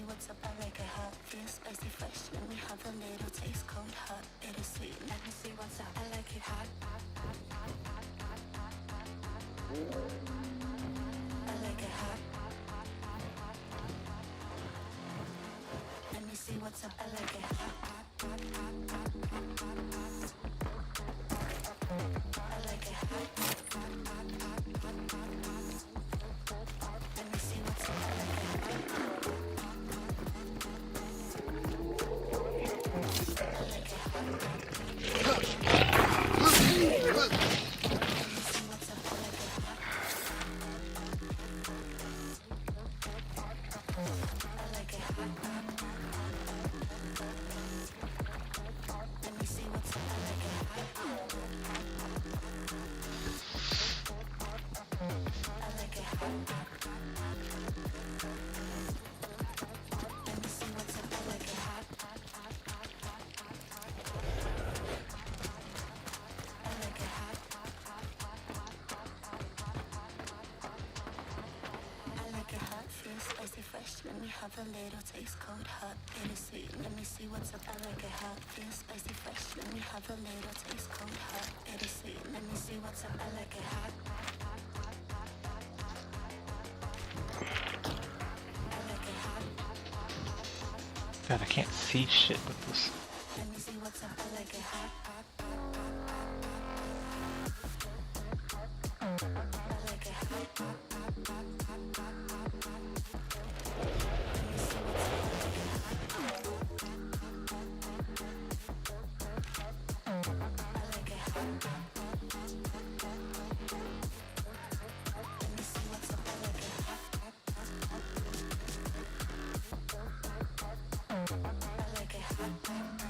see what's up. I like it hot, feel spicy, fresh. Let me have a little taste, cold, hot, bittersweet. Let me see what's up. I like it hot. I like it hot. Let me see what's up. I like it hot. I like it hot. Let me see what's up. I like it hot. I like it hot. Let me see what's up. I like it hot. I like it hot. Let me see what's up. I like it hot. I like it hot. Let me see what's up. I like it hot. I like it hot. I like it hot, feel spicy, fresh. Let me have a little taste, cold, hot, bittersweet. Let me see what's up. I like it hot, feel spicy, fresh. Let me have a little taste, cold, hot, bittersweet. Let me see what's up. I like it hot. I like it hot. God, I can't see shit with this. Let me see what's up. I like it hot. I like it hot. Let me see what's up. I like it hot. I like it hot. Let me see what's up. I like it hot. I like it hot.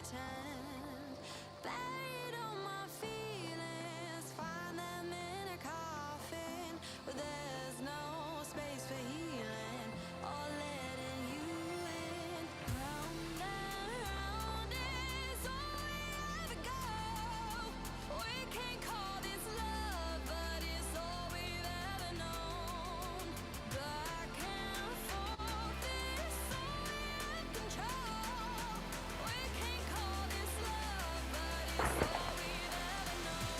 pretend. Buried all my feelings, find them in a coffin where there's no space for healing or letting you in. Round and round is all we ever go. We can't call this love, but it's all we've ever known. Back and forth is all we have control. We can't call this love, but it's all we've ever known.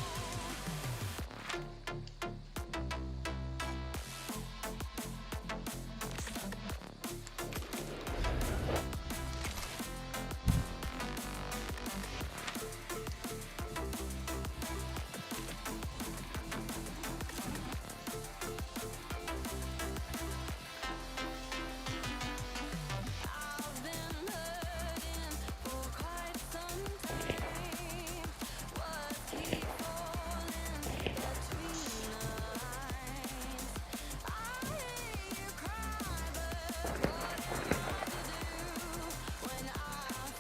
I've been hurting for quite some time. Was he falling between the lines? I hear you cry, but what am I to do when I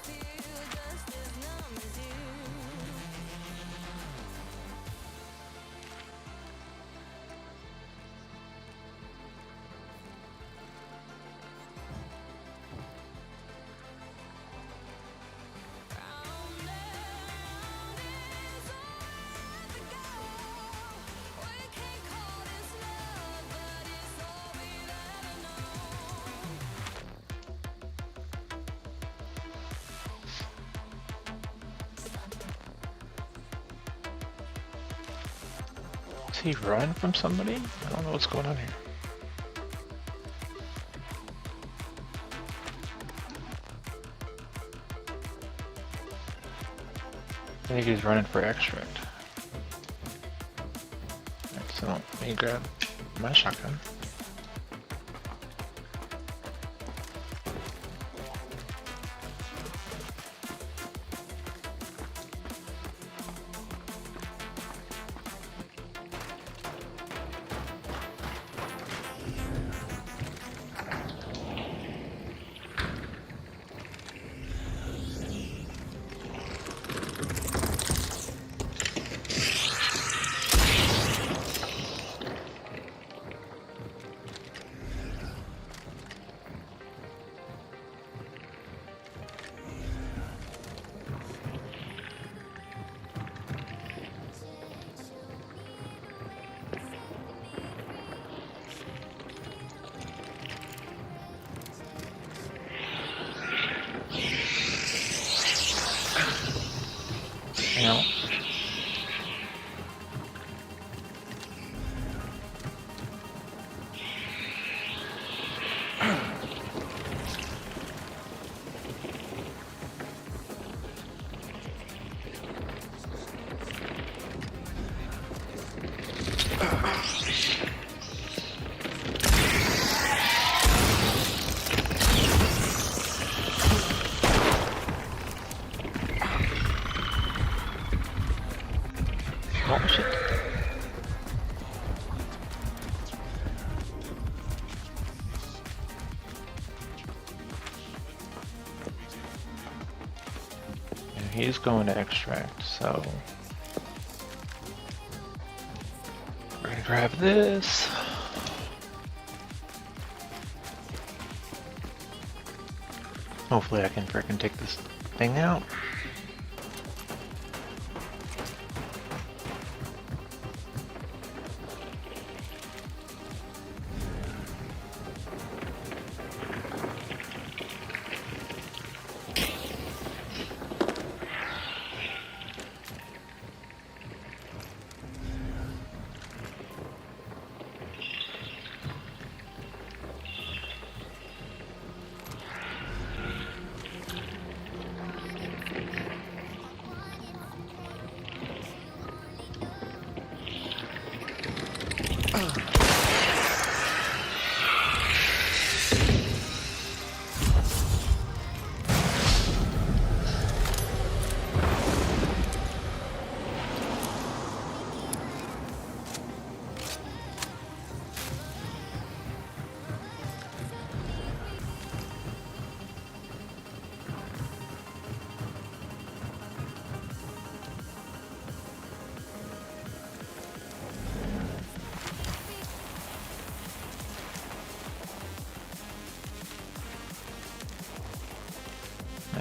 feel just as numb as you? Round and round is all we ever go. We can't call this love, but it's all we've ever known. Is he running from somebody? I don't know what's going on here. I think he's running for extract. Alright, so let me grab my shotgun. You know, oh shit. And he's going to extract, so we're gonna grab this. Hopefully I can frickin' take this thing out.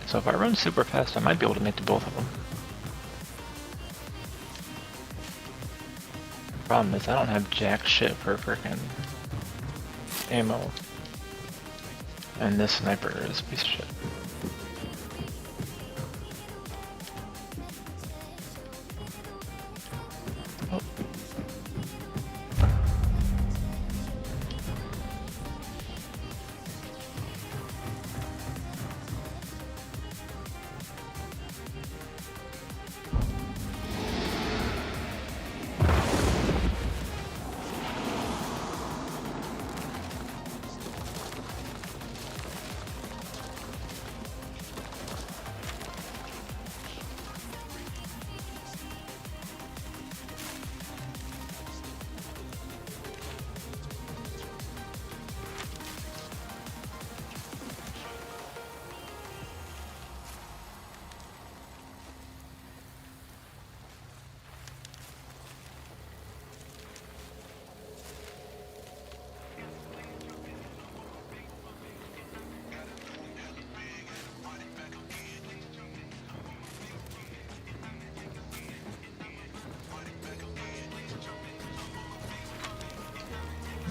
So if I run super fast, I might be able to make to both of them. Problem is, I don't have jack shit for frickin' ammo. And this sniper is a piece of shit. Oh.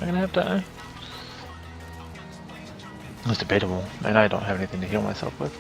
Am I gonna have to? It's debatable, and I don't have anything to heal myself with.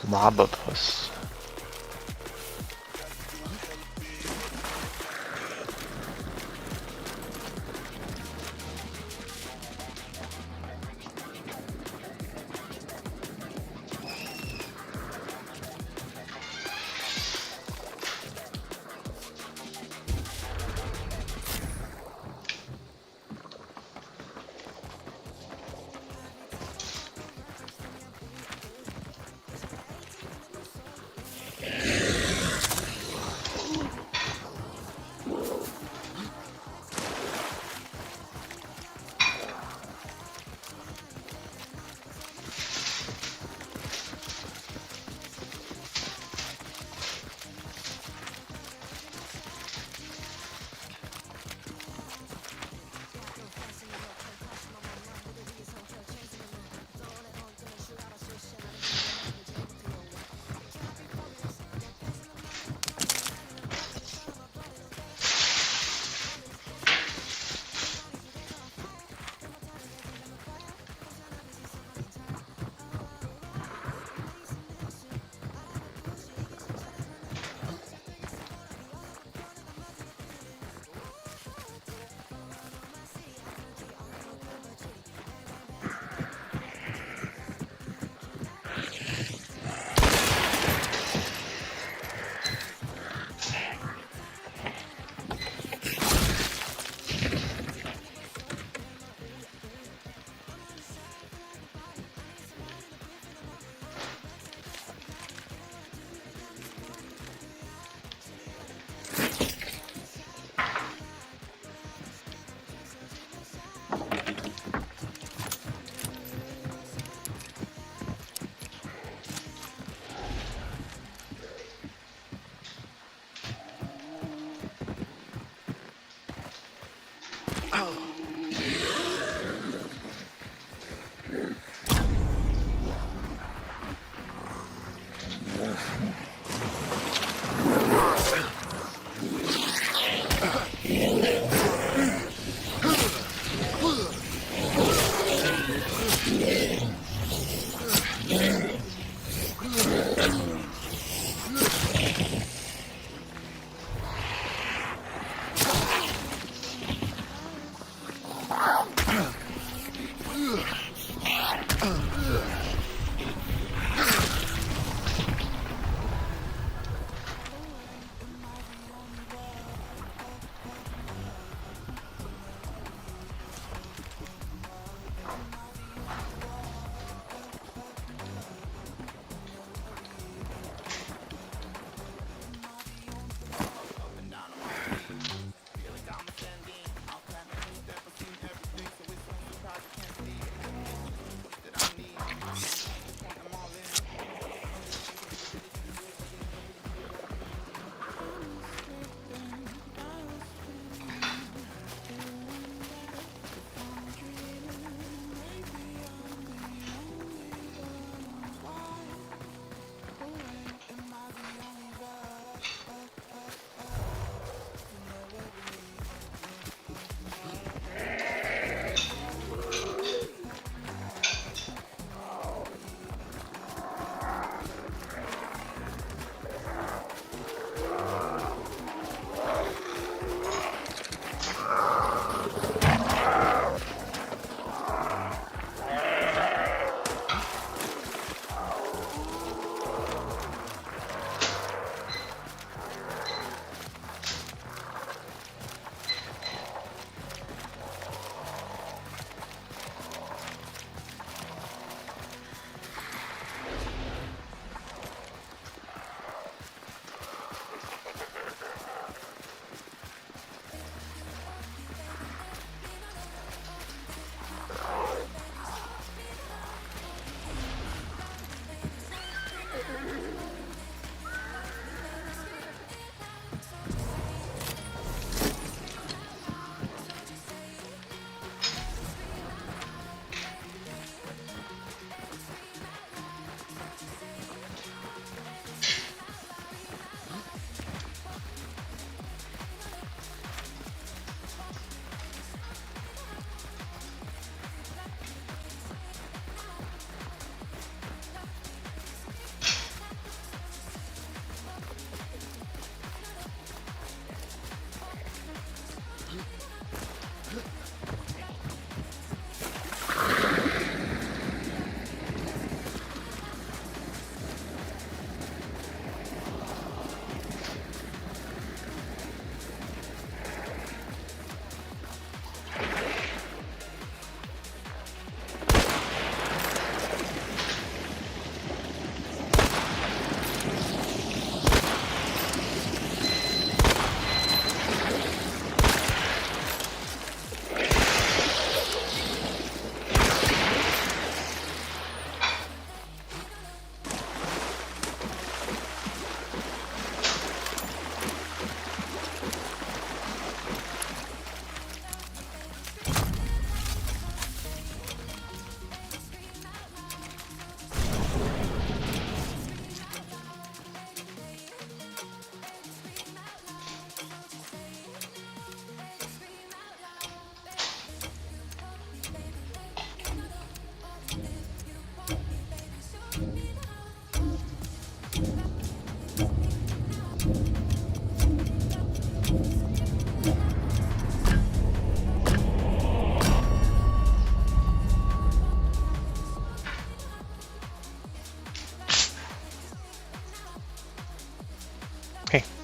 Lobopus.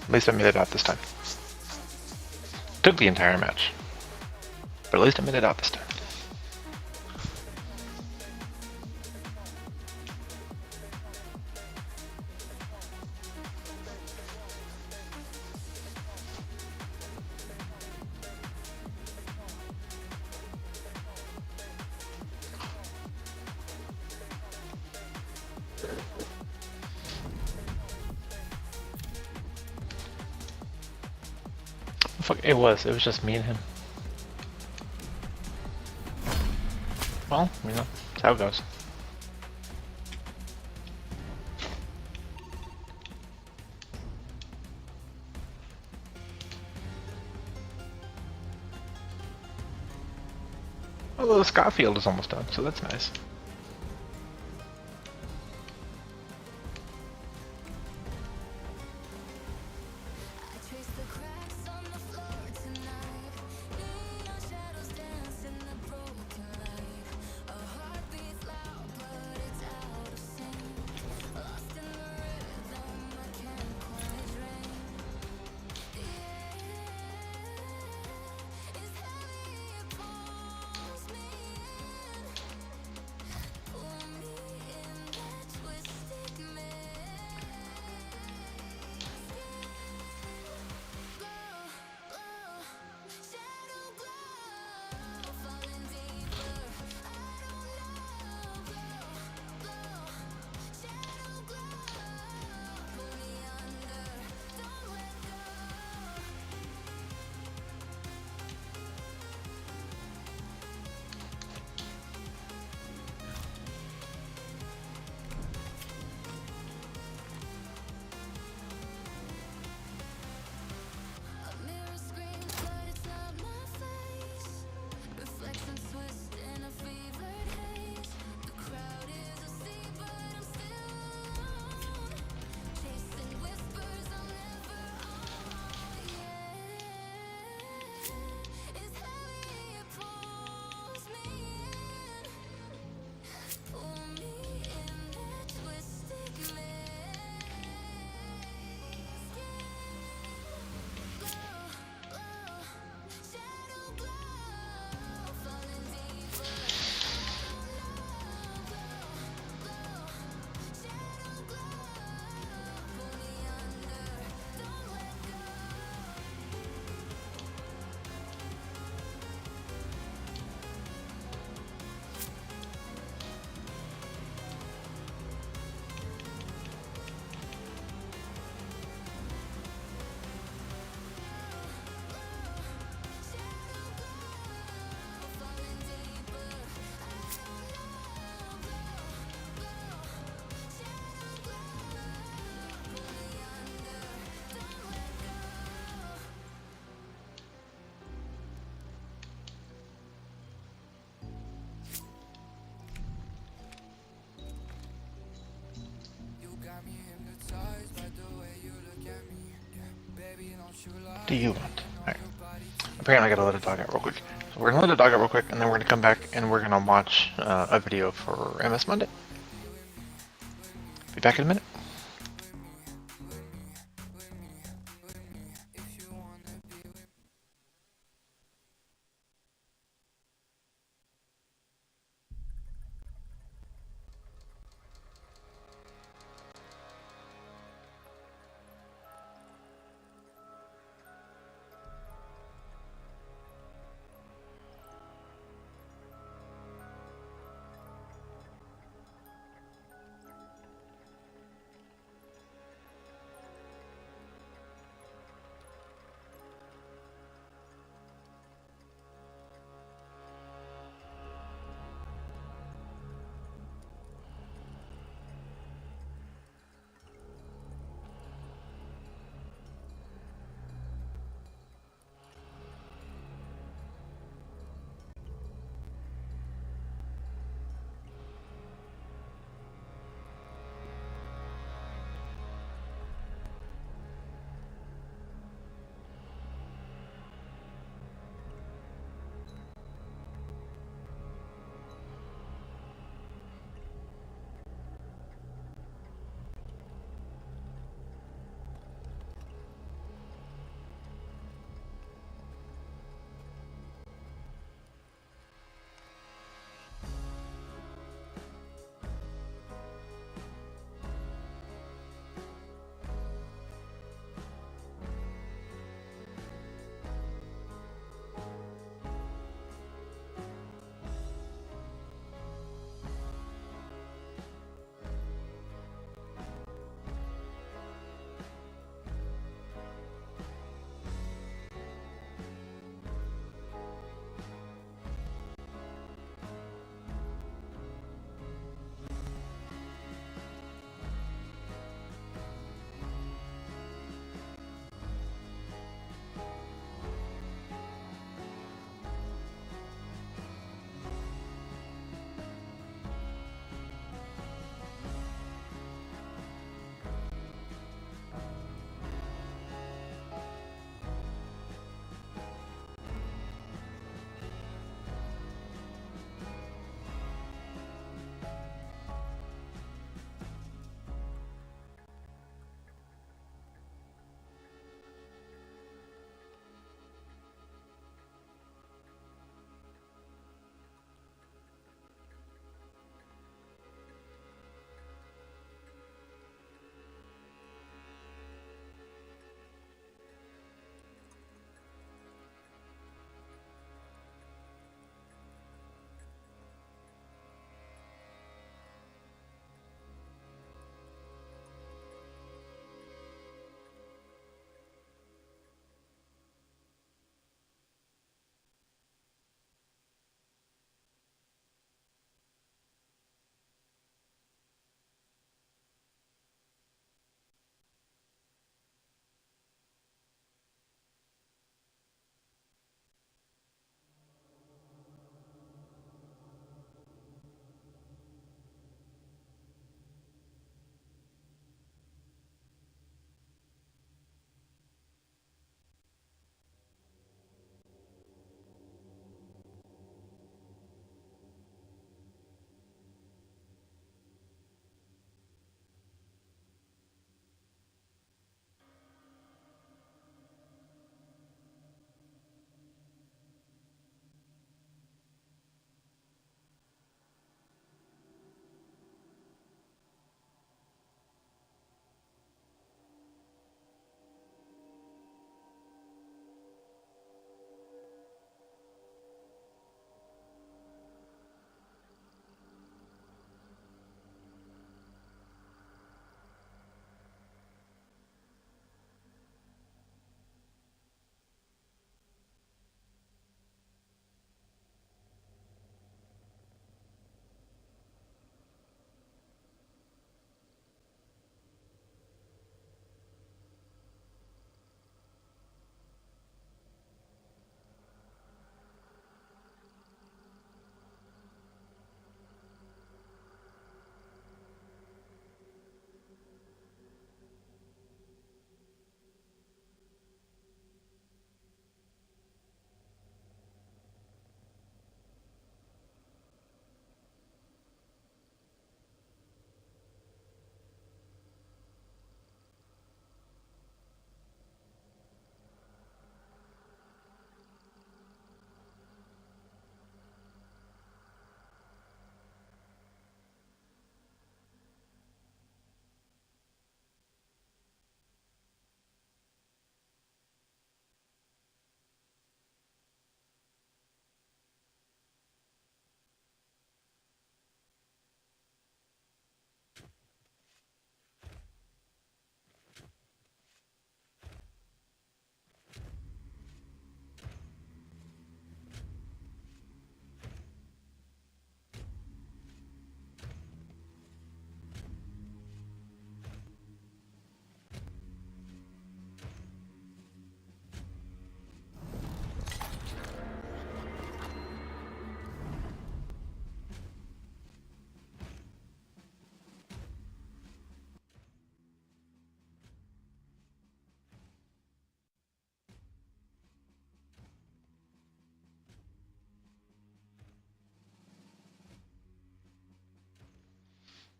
At least I made it out this time. Took the entire match. But at least I made it out this time. Fuck, it was just me and him. Well, you know, that's how it goes. Although the Scott field is almost done, so that's nice. What do you want? Alright. Apparently I gotta let a dog out real quick. So we're gonna let a dog out real quick, and then we're gonna come back and we're gonna watch a video for MS Monday. Be back in a minute.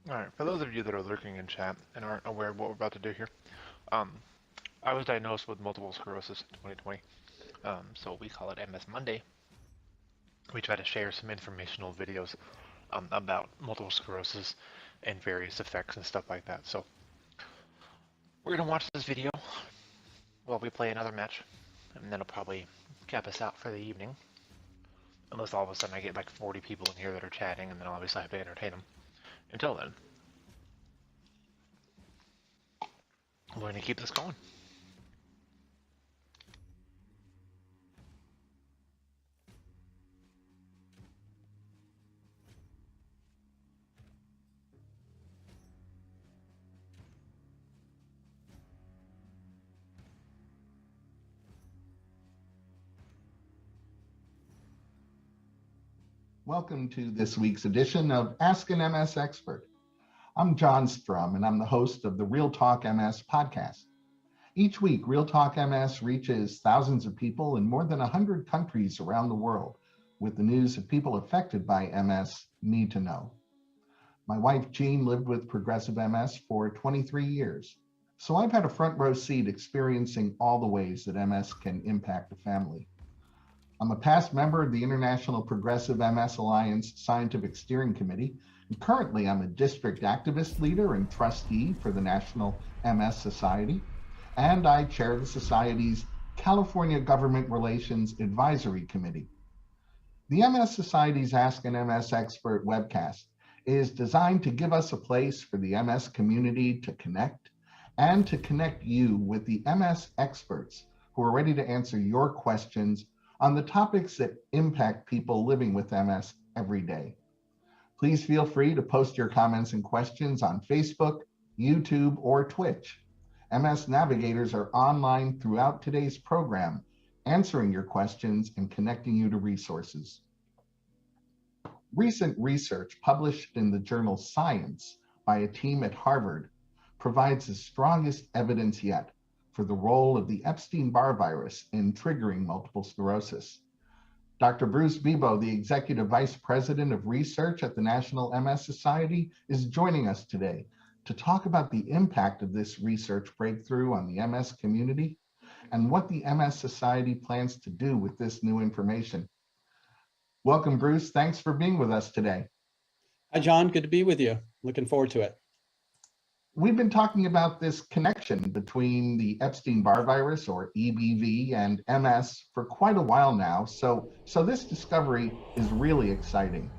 All right, for those of you that are lurking in chat and aren't aware of what we're about to do here, um, I was diagnosed with multiple sclerosis in 2020, so we call it MS Monday. We try to share some informational videos about multiple sclerosis and various effects and stuff like that. So we're gonna watch this video while we play another match, and then it'll probably cap us out for the evening. Unless all of a sudden I get like 40 people in here that are chatting, and then obviously I have to entertain them. Until then, we're going to keep this going. Welcome to this week's edition of Ask an MS Expert. I'm John Strum, and I'm the host of the Real Talk MS podcast. Each week, Real Talk MS reaches thousands of people in more than 100 countries around the world with the news that people affected by MS need to know. My wife, Jean, lived with progressive MS for 23 years, so I've had a front row seat experiencing all the ways that MS can impact a family. I'm a past member of the International Progressive MS Alliance Scientific Steering Committee, and currently I'm a district activist leader and trustee for the National MS Society, and I chair the Society's California Government Relations Advisory Committee. The MS Society's Ask an MS Expert webcast is designed to give us a place for the MS community to connect and to connect you with the MS experts who are ready to answer your questions on the topics that impact people living with MS every day. Please feel free to post your comments and questions on Facebook, YouTube, or Twitch. MS navigators are online throughout today's program, answering your questions and connecting you to resources. Recent research published in the journal Science by a team at Harvard provides the strongest evidence yet for the role of the Epstein-Barr virus in triggering multiple sclerosis. Dr. Bruce Bebo, the Executive Vice President of Research at the National MS Society, is joining us today to talk about the impact of this research breakthrough on the MS community and what the MS Society plans to do with this new information. Welcome, Bruce. Thanks for being with us today. Hi, John. Good to be with you. Looking forward to it. We've been talking about this connection between the Epstein-Barr virus, or EBV, and MS for quite a while now, so this discovery is really exciting.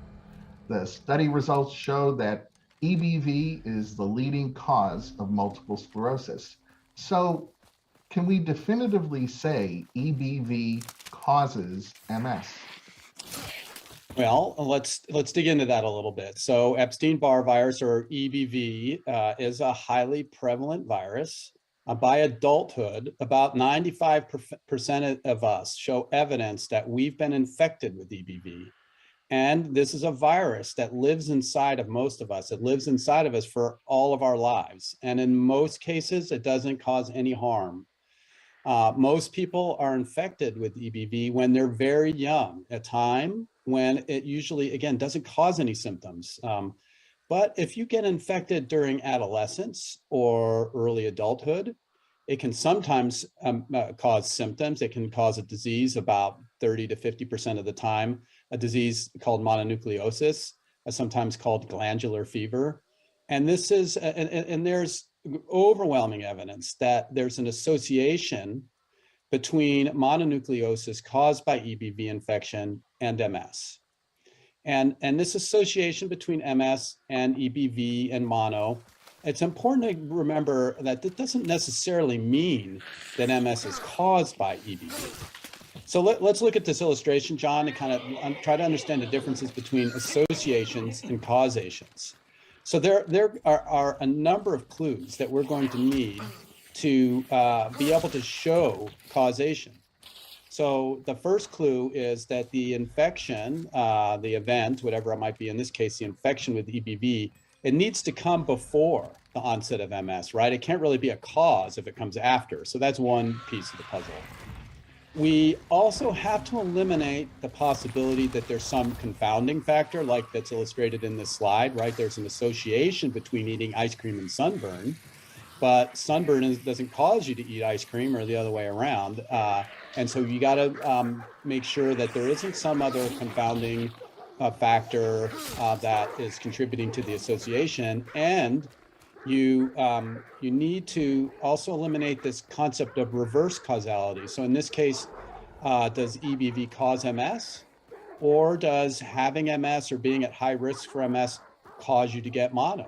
The study results show that EBV is the leading cause of multiple sclerosis. So can we definitively say EBV causes MS? Well, let's dig into that a little bit. So Epstein-Barr virus, or EBV, is a highly prevalent virus. By adulthood, about 95% of us show evidence that we've been infected with EBV. And this is a virus that lives inside of most of us. It lives inside of us for all of our lives. And in most cases, it doesn't cause any harm. Most people are infected with EBV when they're very young, a time when it usually, again, doesn't cause any symptoms. But if you get infected during adolescence or early adulthood, it can sometimes cause symptoms. It can cause a disease about 30 to 50% of the time, a disease called mononucleosis, sometimes called glandular fever. And this is, and there's overwhelming evidence that there's an association between mononucleosis caused by EBV infection and MS. And this association between MS and EBV and mono, it's important to remember that that doesn't necessarily mean that MS is caused by EBV. So let's look at this illustration, John, and kind of try to understand the differences between associations and causations. So there are a number of clues that we're going to need to be able to show causation. So the first clue is that the infection, the event, whatever it might be, in this case, the infection with EBV, it needs to come before the onset of MS, right? It can't really be a cause if it comes after. So that's one piece of the puzzle. we also have to eliminate the possibility that there's some confounding factor, like that's illustrated in this slide, right? There's an association between eating ice cream and sunburn, but sunburn doesn't cause you to eat ice cream or the other way around. And so you got to make sure that there isn't some other confounding factor that is contributing to the association. And you need to also eliminate this concept of reverse causality. So in this case, does EBV cause MS, or does having MS or being at high risk for MS cause you to get mono?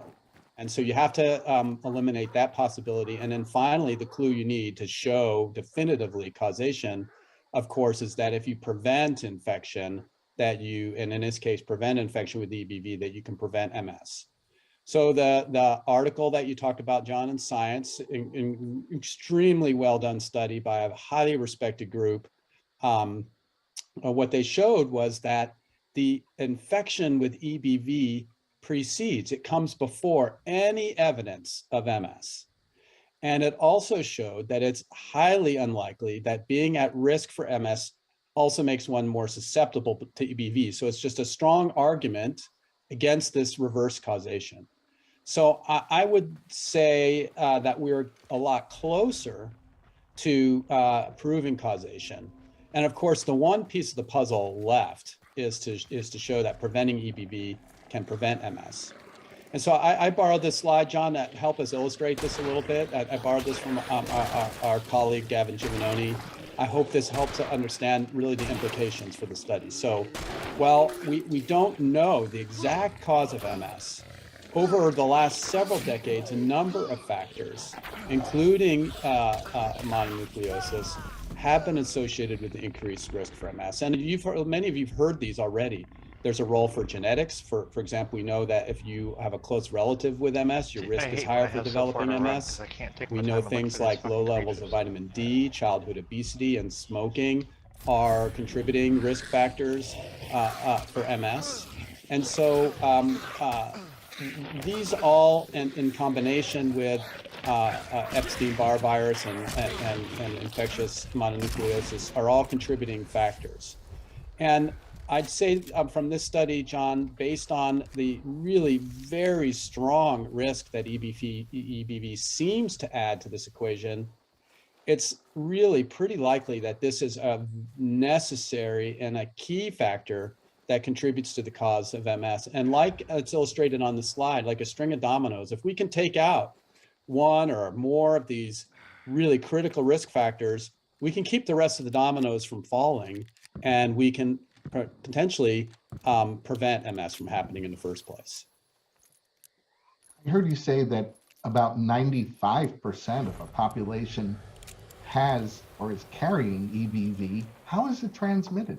And so you have to eliminate that possibility. And then finally, the clue you need to show definitively causation, of course, is that if you prevent infection, that you, and in this case, prevent infection with EBV, that you can prevent MS. So the article that you talked about, John, in Science, in extremely well done study by a highly respected group, what they showed was that the infection with EBV precedes, it comes before any evidence of MS. And it also showed that it's highly unlikely that being at risk for MS also makes one more susceptible to EBV. So it's just a strong argument against this reverse causation. So I would say that we're a lot closer to proving causation. And of course, the one piece of the puzzle left is to show that preventing EBV can prevent MS. And so I borrowed this slide, John, that help us illustrate this a little bit. I borrowed this from our colleague, Gavin Giovannoni. I hope this helps to understand really the implications for the study. So, while we don't know the exact cause of MS, over the last several decades, a number of factors, including mononucleosis, have been associated with the increased risk for MS. And many of you have heard these already. There's a role for genetics. For example, we know that if you have a close relative with MS, your risk is higher for developing MS. We know things like low levels of vitamin D, childhood obesity, and smoking are contributing risk factors for MS. And so these all, in combination with Epstein-Barr virus and infectious mononucleosis, are all contributing factors. And I'd say from this study, John, based on the really very strong risk that EBV seems to add to this equation, it's really pretty likely that this is a necessary and a key factor that contributes to the cause of MS. And like it's illustrated on the slide, like a string of dominoes, if we can take out one or more of these really critical risk factors, we can keep the rest of the dominoes from falling, and we can potentially prevent MS from happening in the first place. I heard you say that about 95% of a population has or is carrying EBV. How is it transmitted?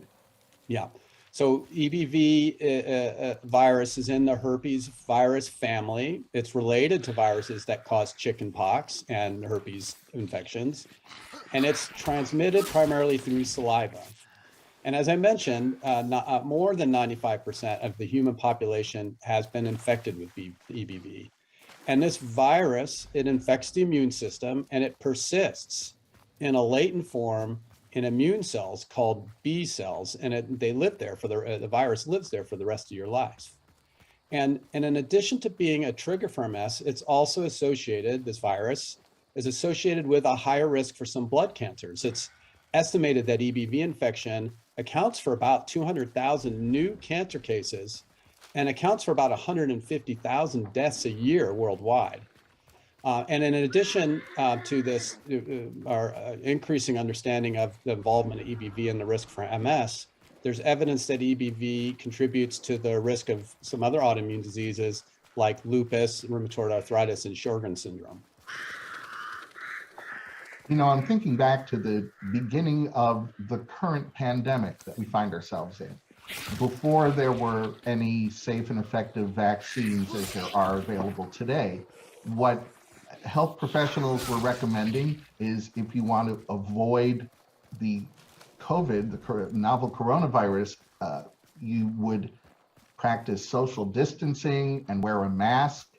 Yeah. So EBV virus is in the herpes virus family. It's related to viruses that cause chickenpox and herpes infections, and it's transmitted primarily through saliva. And as I mentioned, more than 95% of the human population has been infected with EBV. And this virus, it infects the immune system, and it persists in a latent form in immune cells called B cells, and they live there the virus lives there for the rest of your life. And in addition to being a trigger for MS, it's also associated, this virus is associated with a higher risk for some blood cancers. It's estimated that EBV infection accounts for about 200,000 new cancer cases and accounts for about 150,000 deaths a year worldwide. And in addition to this, our increasing understanding of the involvement of EBV and the risk for MS, there's evidence that EBV contributes to the risk of some other autoimmune diseases like lupus, rheumatoid arthritis, and Sjogren's syndrome. You know, I'm thinking back to the beginning of the current pandemic that we find ourselves in. Before there were any safe and effective vaccines as there are available today, what health professionals were recommending is if you want to avoid the COVID, the novel coronavirus, you would practice social distancing and wear a mask.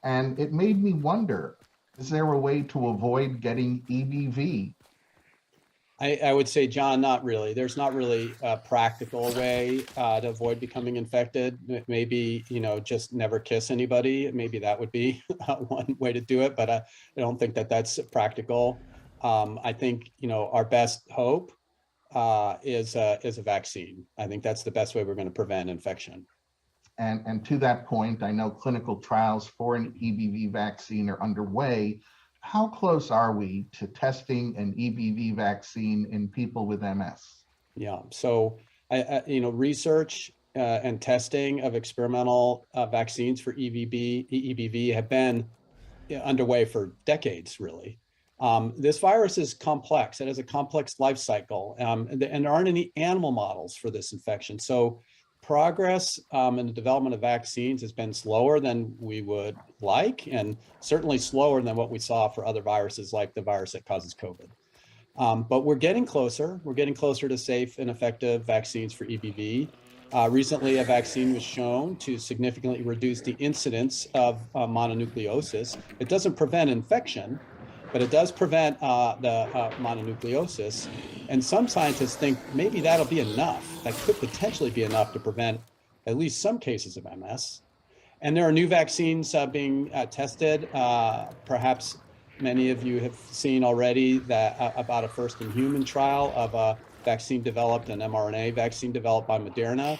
And it made me wonder, is there a way to avoid getting EBV? I would say, John, not really. There's not really a practical way to avoid becoming infected. Maybe, just never kiss anybody. Maybe that would be one way to do it, but I don't think that that's practical. I think, our best hope is a vaccine. I think that's the best way we're going to prevent infection. And to that point, I know clinical trials for an EBV vaccine are underway. How close are we to testing an EBV vaccine in people with MS? Yeah. So, research and testing of experimental vaccines for EBV have been underway for decades, really. This virus is complex. It has a complex life cycle, and there aren't any animal models for this infection. So progress in the development of vaccines has been slower than we would like, and certainly slower than what we saw for other viruses like the virus that causes COVID. But we're getting closer. We're getting closer to safe and effective vaccines for EBV. Recently, a vaccine was shown to significantly reduce the incidence of mononucleosis. It doesn't prevent infection, but it does prevent the mononucleosis. And some scientists think maybe that'll be enough. That could potentially be enough to prevent at least some cases of MS. And there are new vaccines being tested. Perhaps many of you have seen already that about a first in human trial of a vaccine developed, an mRNA vaccine developed by Moderna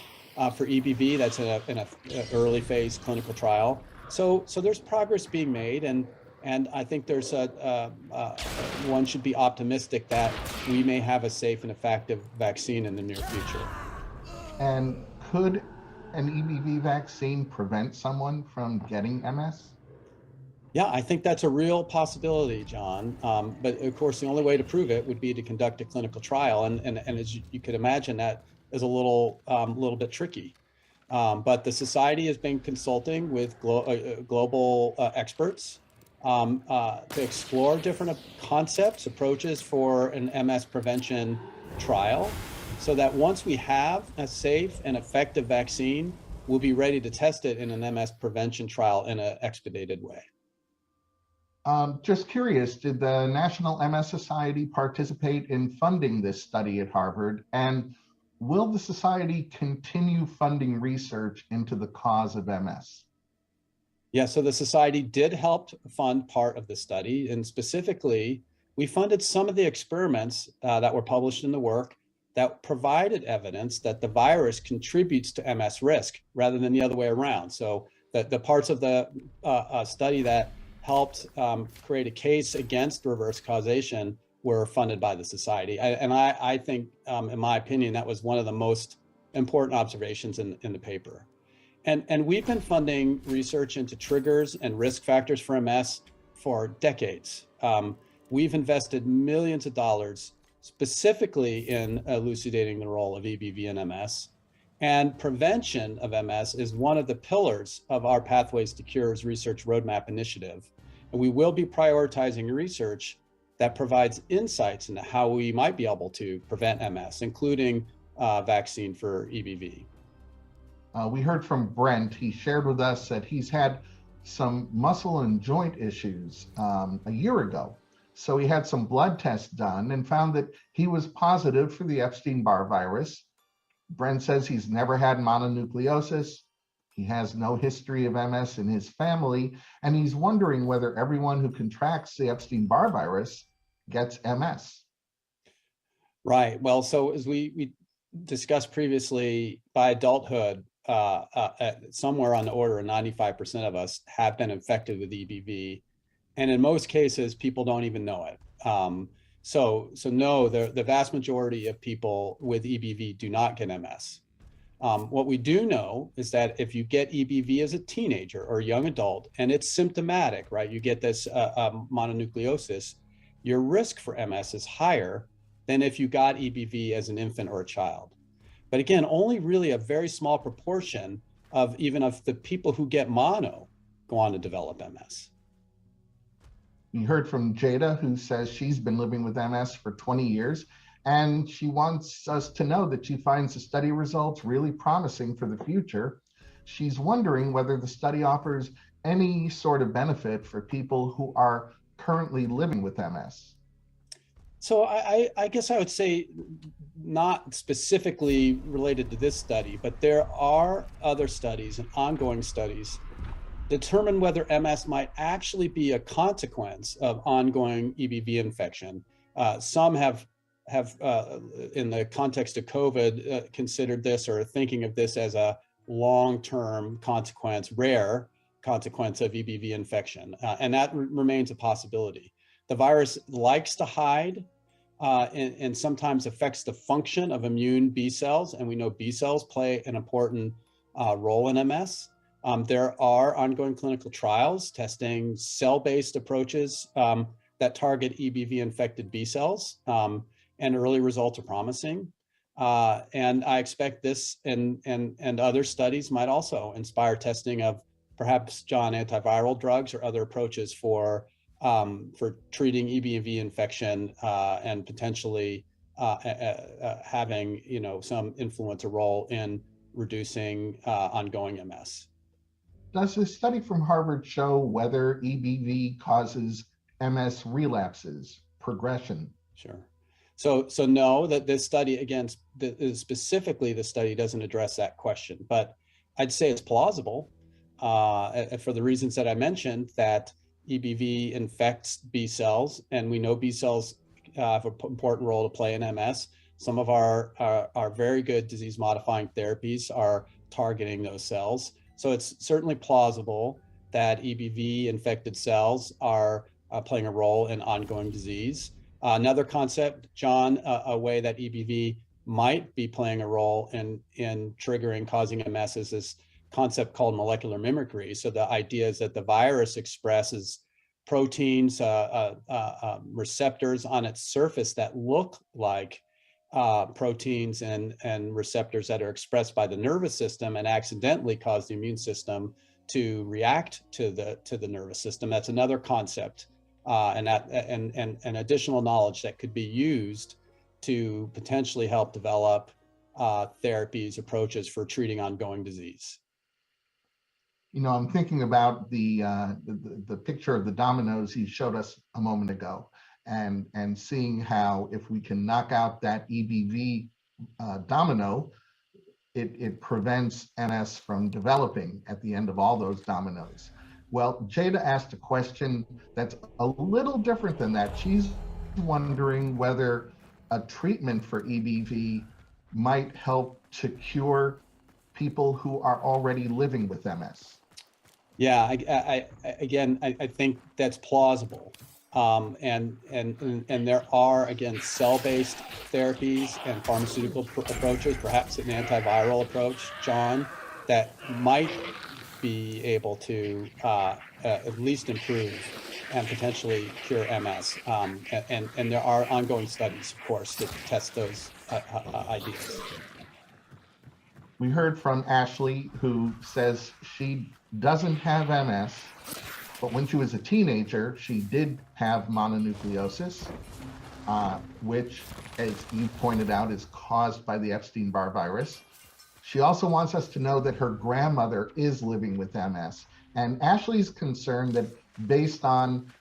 for EBV. That's in an early phase clinical trial. So there's progress being made, and I think there's one should be optimistic that we may have a safe and effective vaccine in the near future. And could an EBV vaccine prevent someone from getting MS? Yeah, I think that's a real possibility, John. But of course, the only way to prove it would be to conduct a clinical trial, and as you could imagine, that is a little bit tricky. But the society has been consulting with global experts to explore different concepts, approaches for an MS prevention trial, so that once we have a safe and effective vaccine, we'll be ready to test it in an MS prevention trial in an expedited way. Just curious, did the National MS Society participate in funding this study at Harvard? And will the society continue funding research into the cause of MS? Yeah, so the society did help fund part of the study, and specifically, we funded some of the experiments that were published in the work that provided evidence that the virus contributes to MS risk rather than the other way around. So the parts of the study that helped create a case against reverse causation were funded by the society. I think, in my opinion, that was one of the most important observations in the paper. And we've been funding research into triggers and risk factors for MS for decades. We've invested millions of dollars specifically in elucidating the role of EBV in MS. And prevention of MS is one of the pillars of our Pathways to Cures research roadmap initiative. And we will be prioritizing research that provides insights into how we might be able to prevent MS, including vaccine for EBV. We heard from Brent. He shared with us that he's had some muscle and joint issues a year ago. So he had some blood tests done and found that he was positive for the Epstein-Barr virus. Brent says he's never had mononucleosis. He has no history of MS in his family, and he's wondering whether everyone who contracts the Epstein-Barr virus gets MS. Right. Well, so as we discussed previously, by adulthood, somewhere on the order of 95% of us have been infected with EBV. And in most cases, people don't even know it. So no, the vast majority of people with EBV do not get MS. What we do know is that if you get EBV as a teenager or a young adult, and it's symptomatic, right? You get this mononucleosis, your risk for MS is higher than if you got EBV as an infant or a child. But again, only really a very small proportion of even of the people who get mono go on to develop MS. We heard from Jada, who says she's been living with MS for 20 years, and she wants us to know that she finds the study results really promising for the future. She's wondering whether the study offers any sort of benefit for people who are currently living with MS. So I guess I would say not specifically related to this study, but there are other studies and ongoing studies determine whether MS might actually be a consequence of ongoing EBV infection. Some have in the context of COVID, considered this or thinking of this as a long-term consequence, rare consequence of EBV infection, and that remains a possibility. The virus likes to hide and sometimes affects the function of immune B cells, and we know B cells play an important role in MS. There are ongoing clinical trials testing cell-based approaches that target EBV-infected B cells, and early results are promising. And I expect this and other studies might also inspire testing of perhaps, John, antiviral drugs or other approaches for treating EBV infection and potentially having some influence or role in reducing ongoing MS. Does a study from Harvard show whether EBV causes MS relapses, progression? Sure. So no, that this study, again, specifically the study doesn't address that question, but I'd say it's plausible for the reasons that I mentioned, that EBV infects B cells, and we know B cells have an important role to play in MS. Some of our very good disease-modifying therapies are targeting those cells. So it's certainly plausible that EBV-infected cells are playing a role in ongoing disease. Another concept, John, a way that EBV might be playing a role in triggering, causing MS is this concept called molecular mimicry. So the idea is that the virus expresses proteins, receptors on its surface that look like proteins and receptors that are expressed by the nervous system, and accidentally cause the immune system to react to the nervous system. That's another concept, and additional knowledge that could be used to potentially help develop therapies, approaches for treating ongoing disease. I'm thinking about the picture of the dominoes you showed us a moment ago, and seeing how if we can knock out that EBV domino, it prevents MS from developing at the end of all those dominoes. Well, Jada asked a question that's a little different than that. She's wondering whether a treatment for EBV might help to cure people who are already living with MS. Yeah, I think that's plausible. And there are, again, cell-based therapies and pharmaceutical approaches, perhaps an antiviral approach, John, that might be able to at least improve and potentially cure MS. And there are ongoing studies, of course, that test those ideas. We heard from Ashley, who says she doesn't have MS, but when she was a teenager, she did have mononucleosis, which, as you pointed out, is caused by the Epstein-Barr virus. She also wants us to know that her grandmother is living with MS. And Ashley's concerned that based on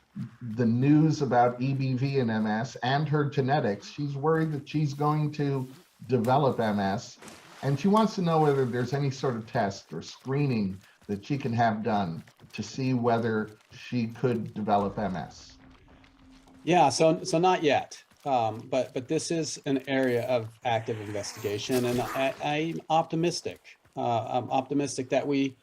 the news about EBV and MS and her genetics, she's worried that she's going to develop MS. And she wants to know whether there's any sort of test or screening that she can have done to see whether she could develop MS. Yeah, so not yet, but this is an area of active investigation, and I'm optimistic. I'm optimistic that we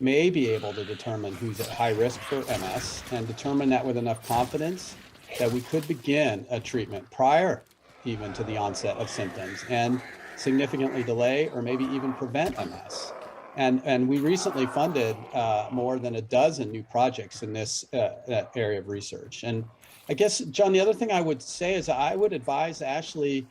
may be able to determine who's at high risk for MS, and determine that with enough confidence that we could begin a treatment prior even to the onset of symptoms, and significantly delay or maybe even prevent MS. And we recently funded more than a dozen new projects in this area of research. And I guess, John, the other thing I would say is I would advise Ashley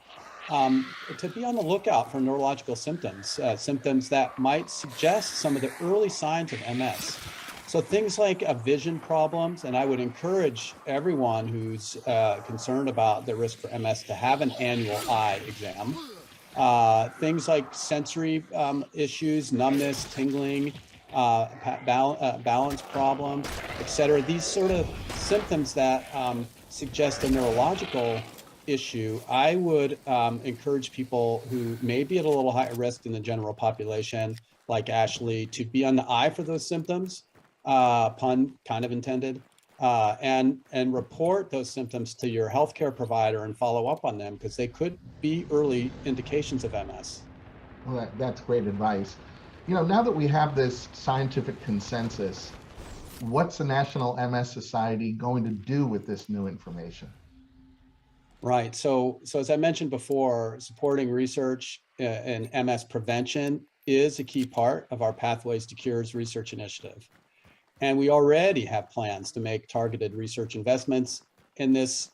to be on the lookout for neurological symptoms, symptoms that might suggest some of the early signs of MS. So things like vision problems, and I would encourage everyone who's concerned about the risk for MS to have an annual eye exam. Things like sensory issues, numbness, tingling, balance problems, etc. These sort of symptoms that suggest a neurological issue, I would encourage people who may be at a little higher risk than the general population, like Ashley, to be on the eye for those symptoms, pun kind of intended, and report those symptoms to your healthcare provider and follow up on them, because they could be early indications of MS. Well, that's great advice. You know, now that we have this scientific consensus, what's the National MS Society going to do with this new information? Right. So as I mentioned before, supporting research in MS prevention is a key part of our Pathways to Cures research initiative. And we already have plans to make targeted research investments in this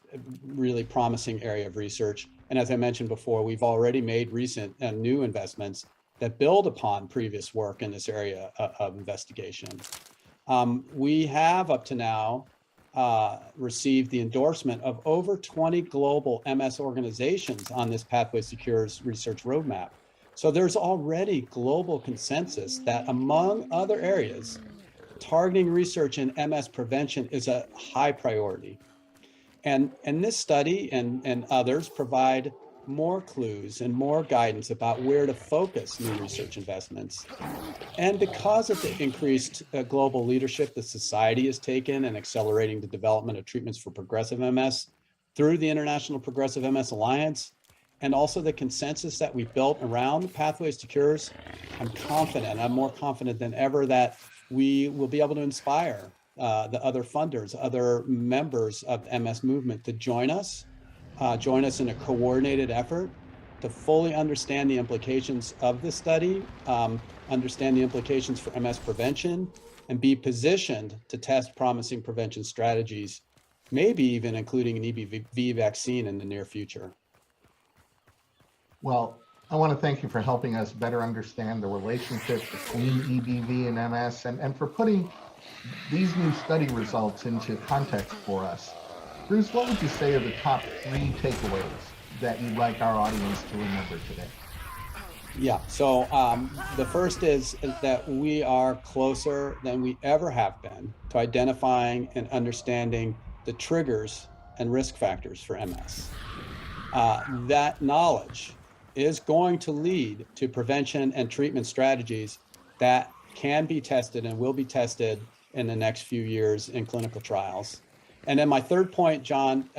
really promising area of research. And as I mentioned before, we've already made recent and new investments that build upon previous work in this area of investigation. We have up to now received the endorsement of over 20 global MS organizations on this Pathways to Cures research roadmap. So there's already global consensus that, among other areas, targeting research in MS prevention is a high priority. And this study and others provide more clues and more guidance about where to focus new research investments. And because of the increased global leadership the society has taken in accelerating the development of treatments for progressive MS through the International Progressive MS Alliance, and also the consensus that we built around Pathways to Cures, I'm more confident than ever that we will be able to inspire the other funders, other members of the MS movement to join us in a coordinated effort to fully understand the implications of this study, understand the implications for MS prevention, and be positioned to test promising prevention strategies, maybe even including an EBV vaccine in the near future. Well, I want to thank you for helping us better understand the relationship between EBV and MS, and for putting these new study results into context for us. Bruce, what would you say are the top 3 takeaways that you'd like our audience to remember today? Yeah, so the first is that we are closer than we ever have been to identifying and understanding the triggers and risk factors for MS. That knowledge is going to lead to prevention and treatment strategies that can be tested and will be tested in the next few years in clinical trials. And then my third point, John,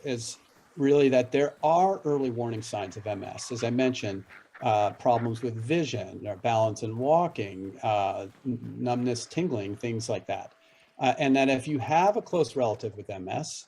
is really that there are early warning signs of MS. As I mentioned, problems with vision or balance and walking, numbness, tingling, things like that. And that if you have a close relative with MS,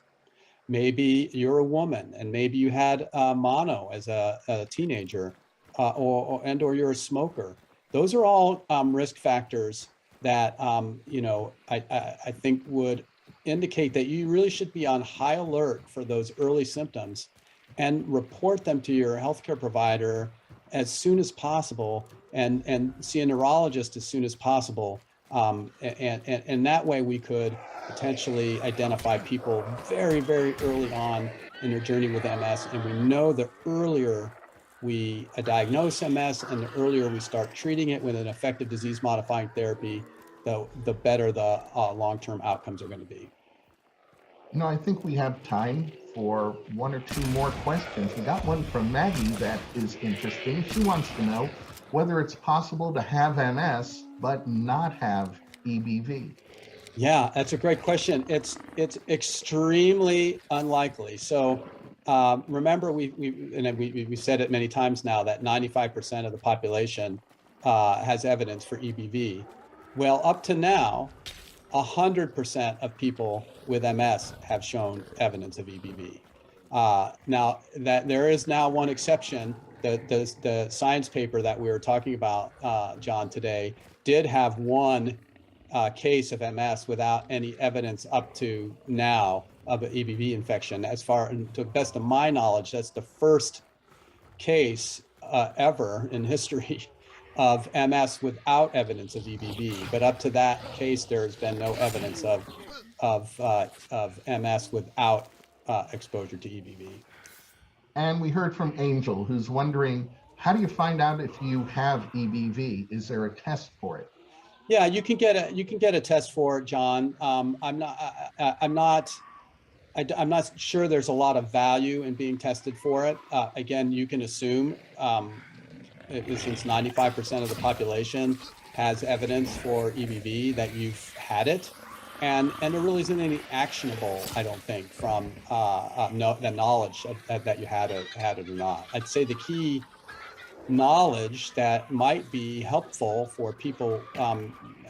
maybe you're a woman and maybe you had mono as a teenager, or you're a smoker. Those are all risk factors that I think would indicate that you really should be on high alert for those early symptoms and report them to your healthcare provider as soon as possible, and see a neurologist as soon as possible. And that way we could potentially identify people very, very early on in their journey with MS. And we know the earlier we diagnose MS and the earlier we start treating it with an effective disease modifying therapy, the better the long-term outcomes are going to be. You know, I think we have time for 1 or 2 more questions. We got one from Maggie that is interesting. She wants to know whether it's possible to have MS but not have EBV. Yeah, that's a great question. It's extremely unlikely. So remember, we said it many times now that 95% of the population has evidence for EBV. Well, up to now, 100% of people with MS have shown evidence of EBV. Now, that there is now one exception. The science paper that we were talking about, John, today, did have one case of MS without any evidence up to now of an EBV infection. To the best of my knowledge, that's the first case ever in history of MS without evidence of EBV. But up to that case, there has been no evidence of MS without exposure to EBV. And we heard from Angel, who's wondering, how do you find out if you have EBV? Is there a test for it? Yeah, you can get a test for it, John. I'm not I'm not sure there's a lot of value in being tested for it. Again, you can assume since 95% of the population has evidence for EBV that you've had it. And there really isn't any actionable, I don't think, from the knowledge that you had it or not. I'd say the key knowledge that might be helpful for people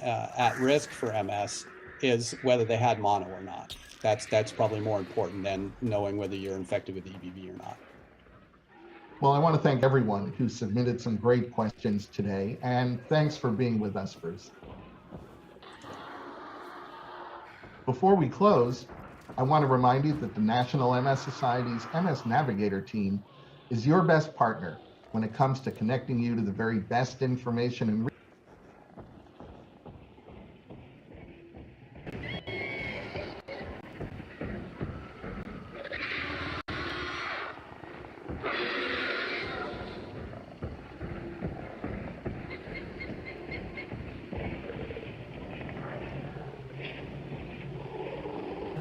at risk for MS is whether they had mono or not. That's probably more important than knowing whether you're infected with EBV or not. Well, I want to thank everyone who submitted some great questions today, and thanks for being with us, Bruce. Before we close, I want to remind you that the National MS Society's MS Navigator team is your best partner when it comes to connecting you to the very best information and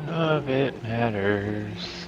None of it matters.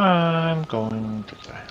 I'm going to die.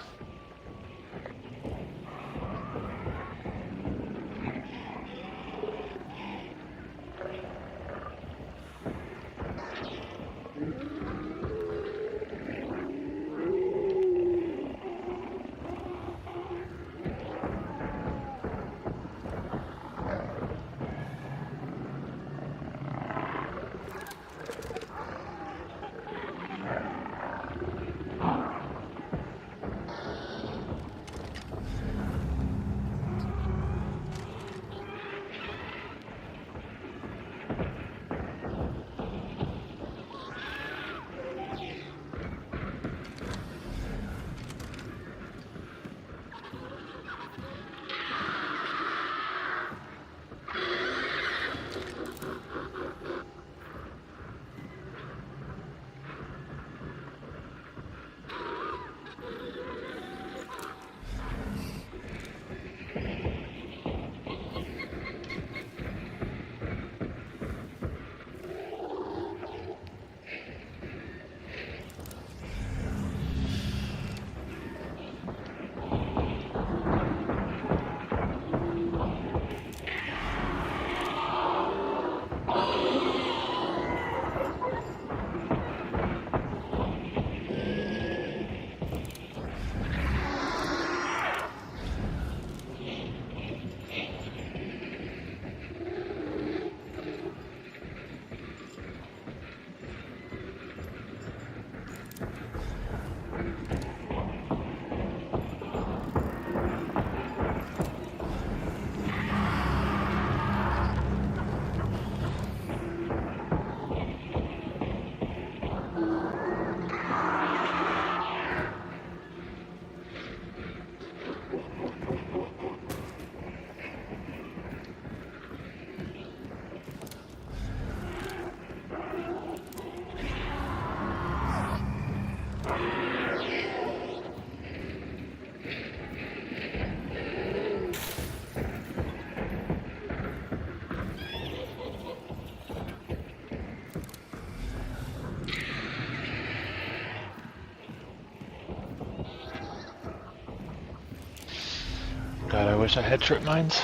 wish I had trip mines.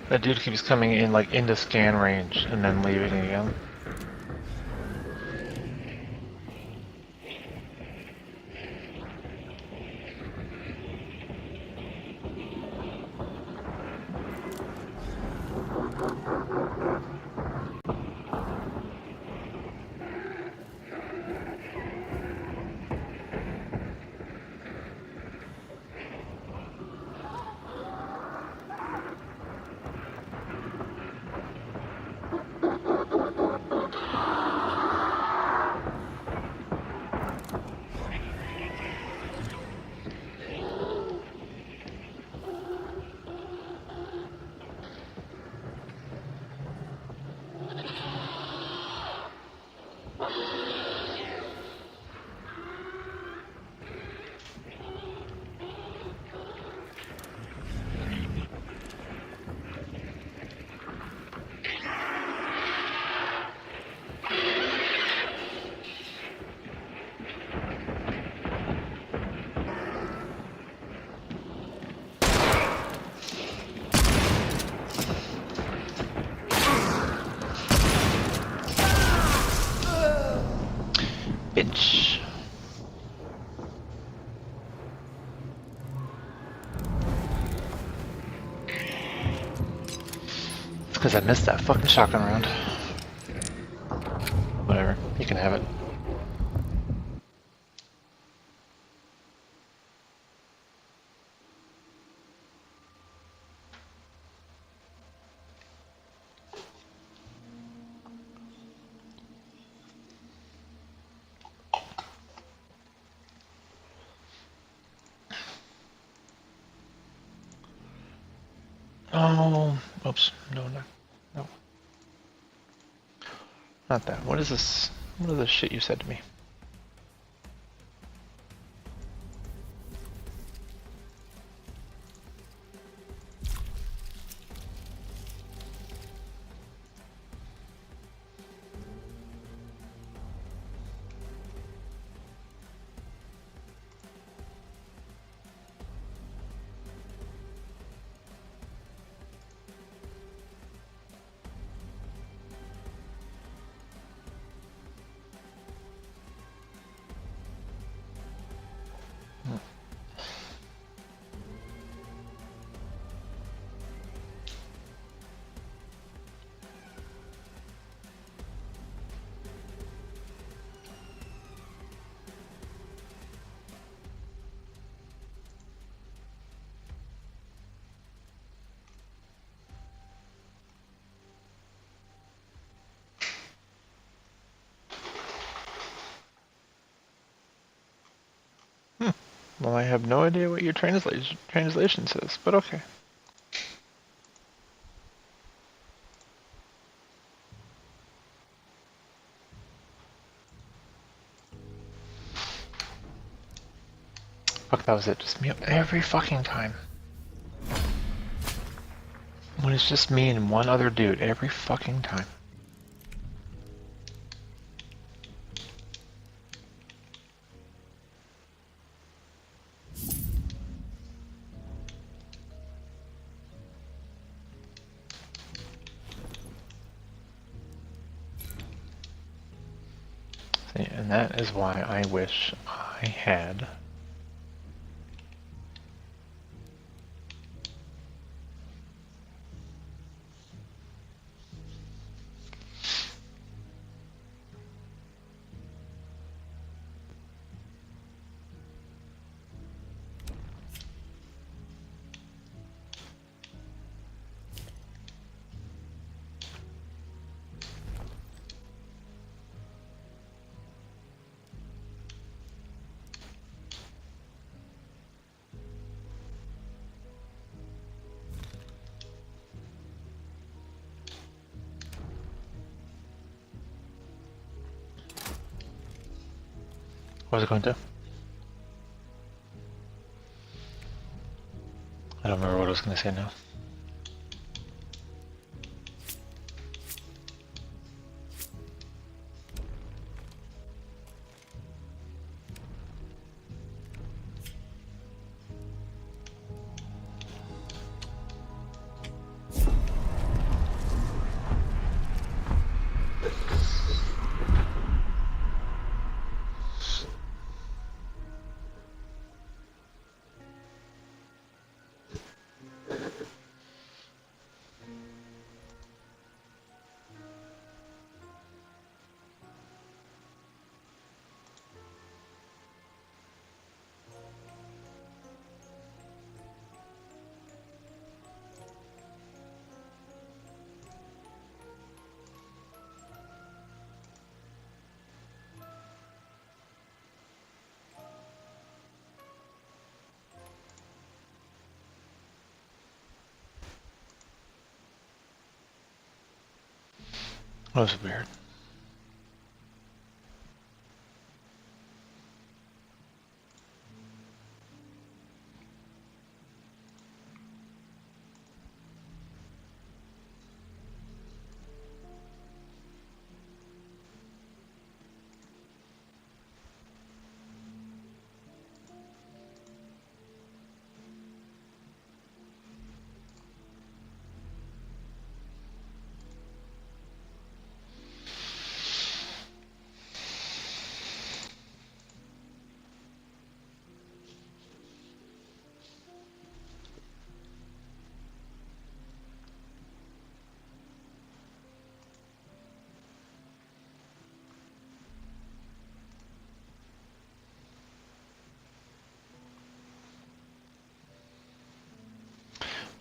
That dude keeps coming in like into scan range and then leaving again. Bitch. It's because I missed that fucking shotgun round. Whatever, you can have it. Oh, oops, no, no, no. Not that. What is this? What is this shit you said to me? Well, I have no idea what your translation says, but okay. Fuck, that was it. Just me every fucking time. When it's just me and one other dude every fucking time. See, and that is why I wish I had what was it going to? I don't remember what I was going to say now. That was weird.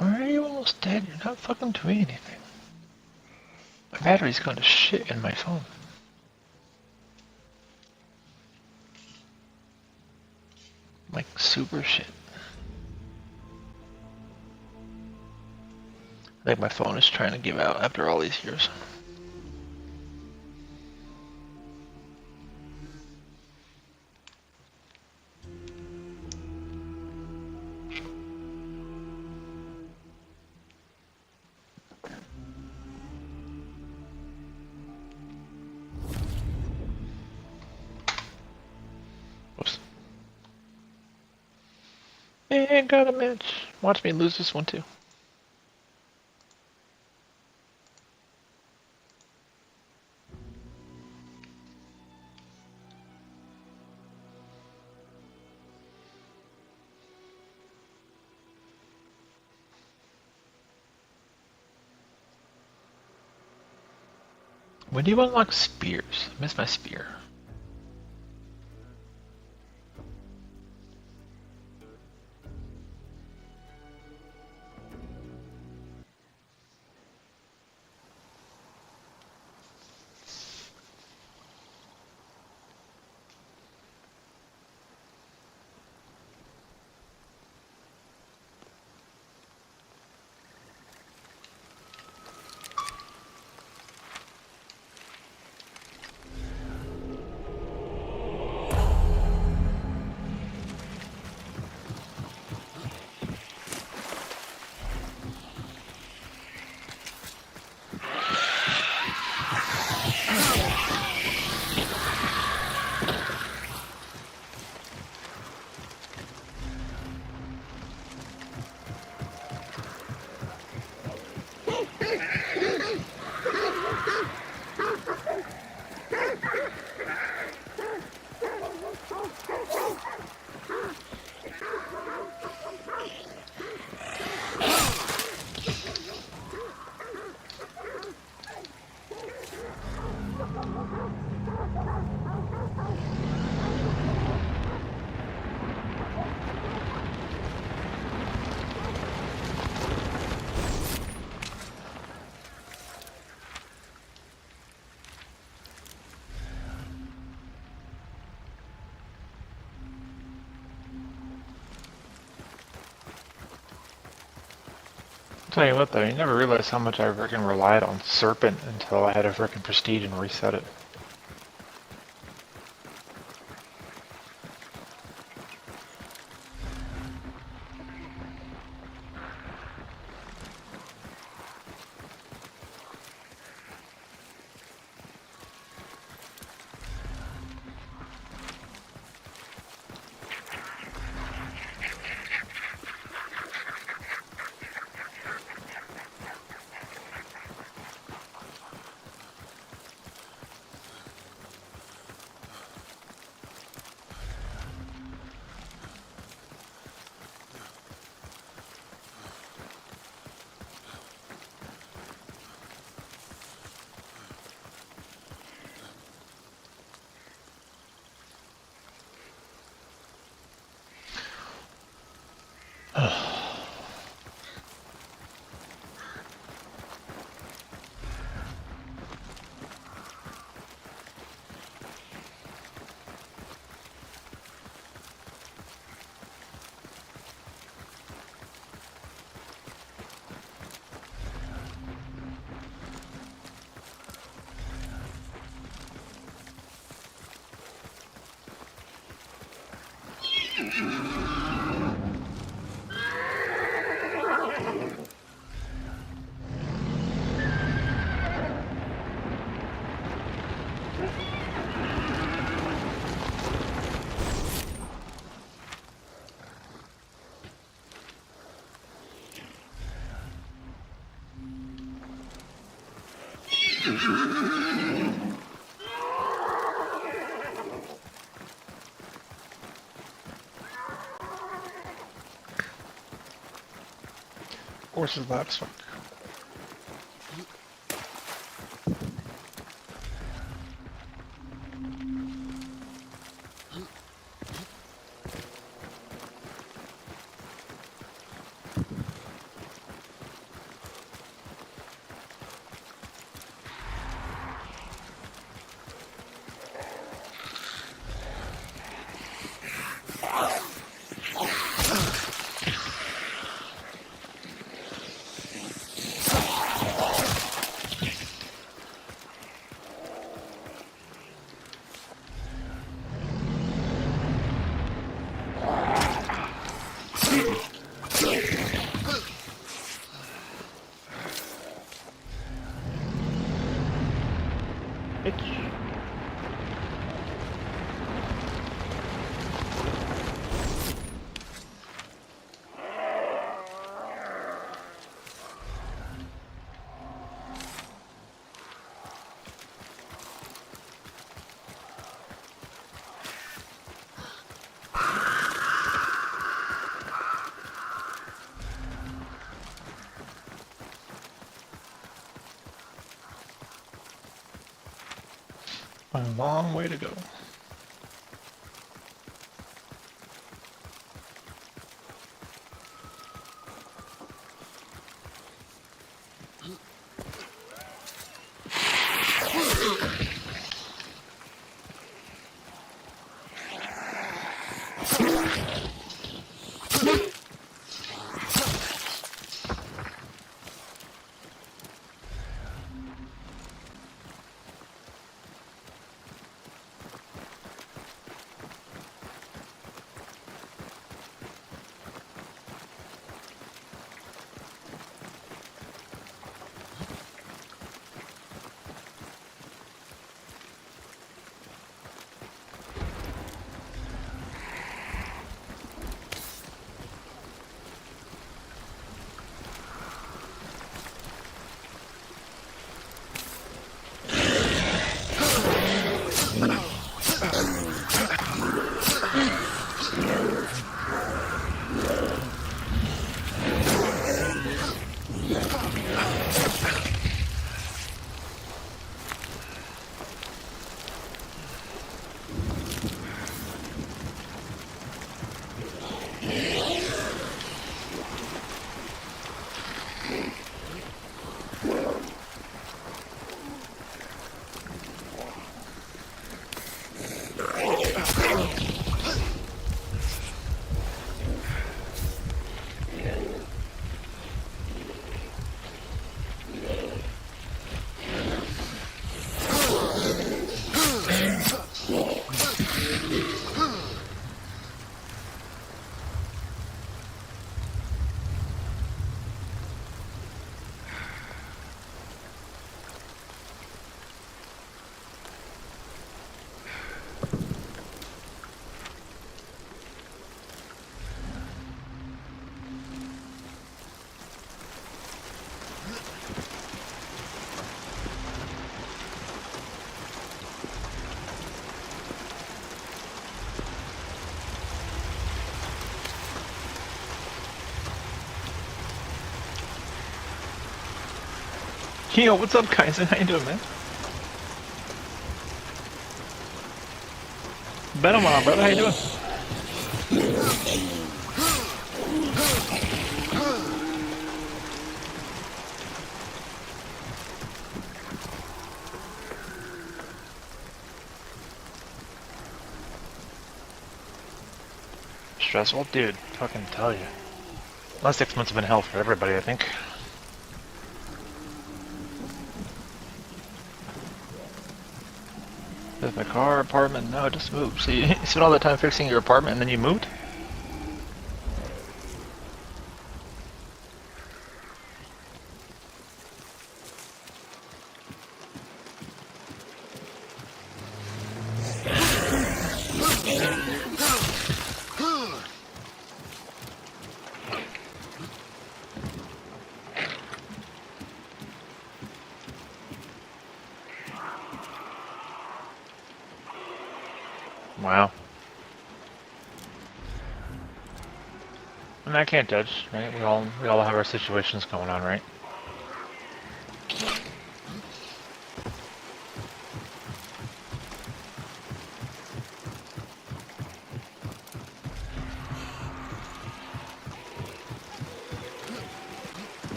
Why are you almost dead? You're not fucking doing anything. My battery's going to shit in my phone. Like, super shit. I think my phone is trying to give out after all these years. Whoops. And got a match. Watch me lose this one too. When do you unlock spears? I missed my spear. Tell you what though, you never realized how much I freaking relied on Serpent until I had a freaking Prestige and reset it. Horses laps. Fuck. A long way to go. Yo, what's up, Kaizen? How you doing, man? Benamon, brother, how you doing? Stressful? Dude, fucking tell you. Last 6 months have been hell for everybody, I think. With my car, apartment, no, just moved. So you spent all that time fixing your apartment and then you moved? Wow. And I can't judge, right? We all have our situations going on, right?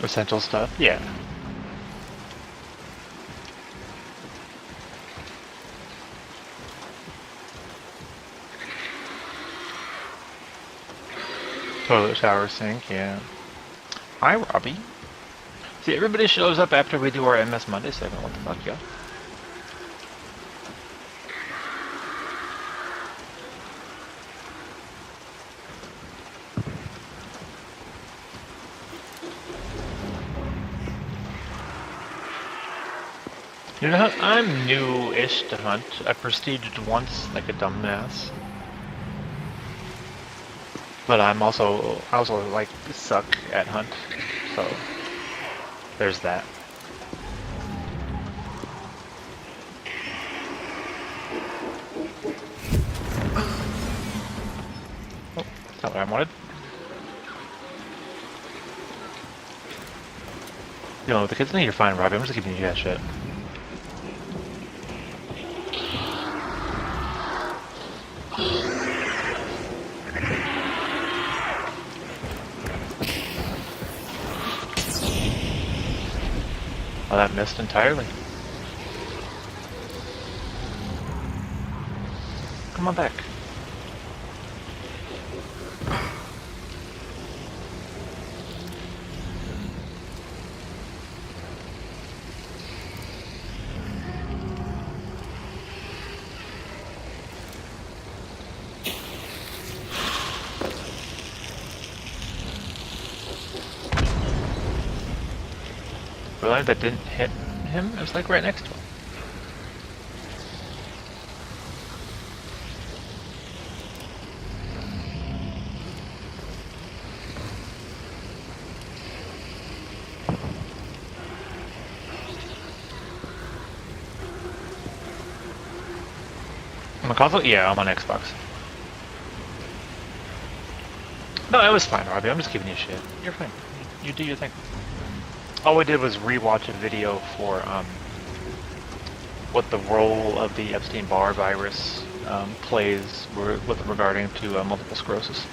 Essential stuff, yeah. Toilet, shower, sink, yeah. Hi, Robbie. See, everybody shows up after we do our MS Monday segment. What the fuck, yo? You know, I'm new-ish to hunt. I prestiged once like a dumbass. But I also like suck at hunt, so there's that. Oh, that's not what I wanted. You know, the kids think you're fine, Robbie. I'm just giving you that shit. Oh, that missed entirely. Come on back. Really? That didn't hit him? It was like right next to him. On the console? Yeah, I'm on Xbox. No, it was fine, Robbie. I'm just giving you shit. You're fine. You do your thing. All we did was rewatch a video for what the role of the Epstein-Barr virus plays with regarding to multiple sclerosis.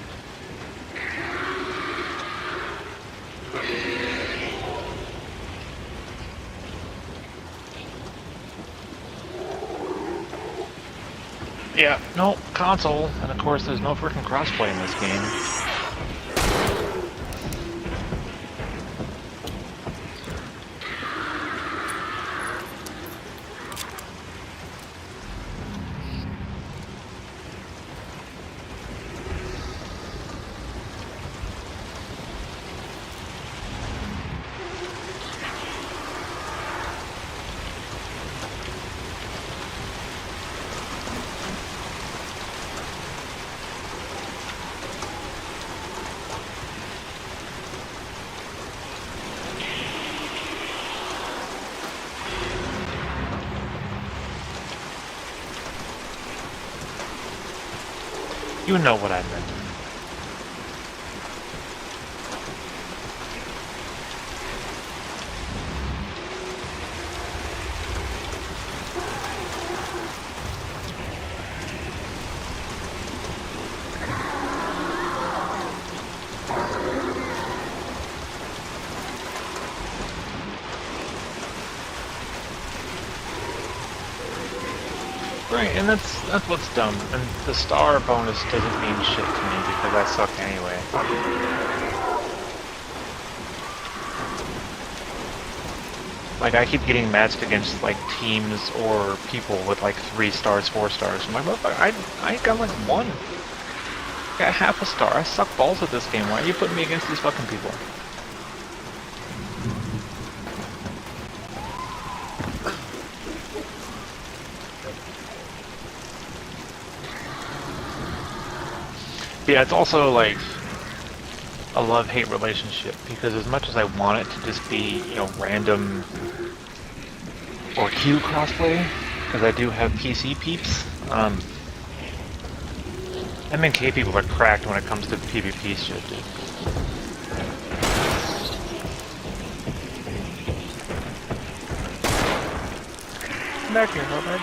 Yeah, no, console, and of course there's no freaking crossplay in this game. You know what I meant. Right, and that's what's dumb. And the star bonus doesn't mean shit to me because I suck anyway. Like I keep getting matched against like teams or people with like 3 stars, 4 stars. I'm like, motherfucker, I got like 1. I got half a star. I suck balls at this game. Why are you putting me against these fucking people? Yeah, it's also like a love-hate relationship because as much as I want it to just be, you know, random or queue crossplay, because I do have PC peeps, MNK people are cracked when it comes to PvP shit, dude. Come back here, Robert.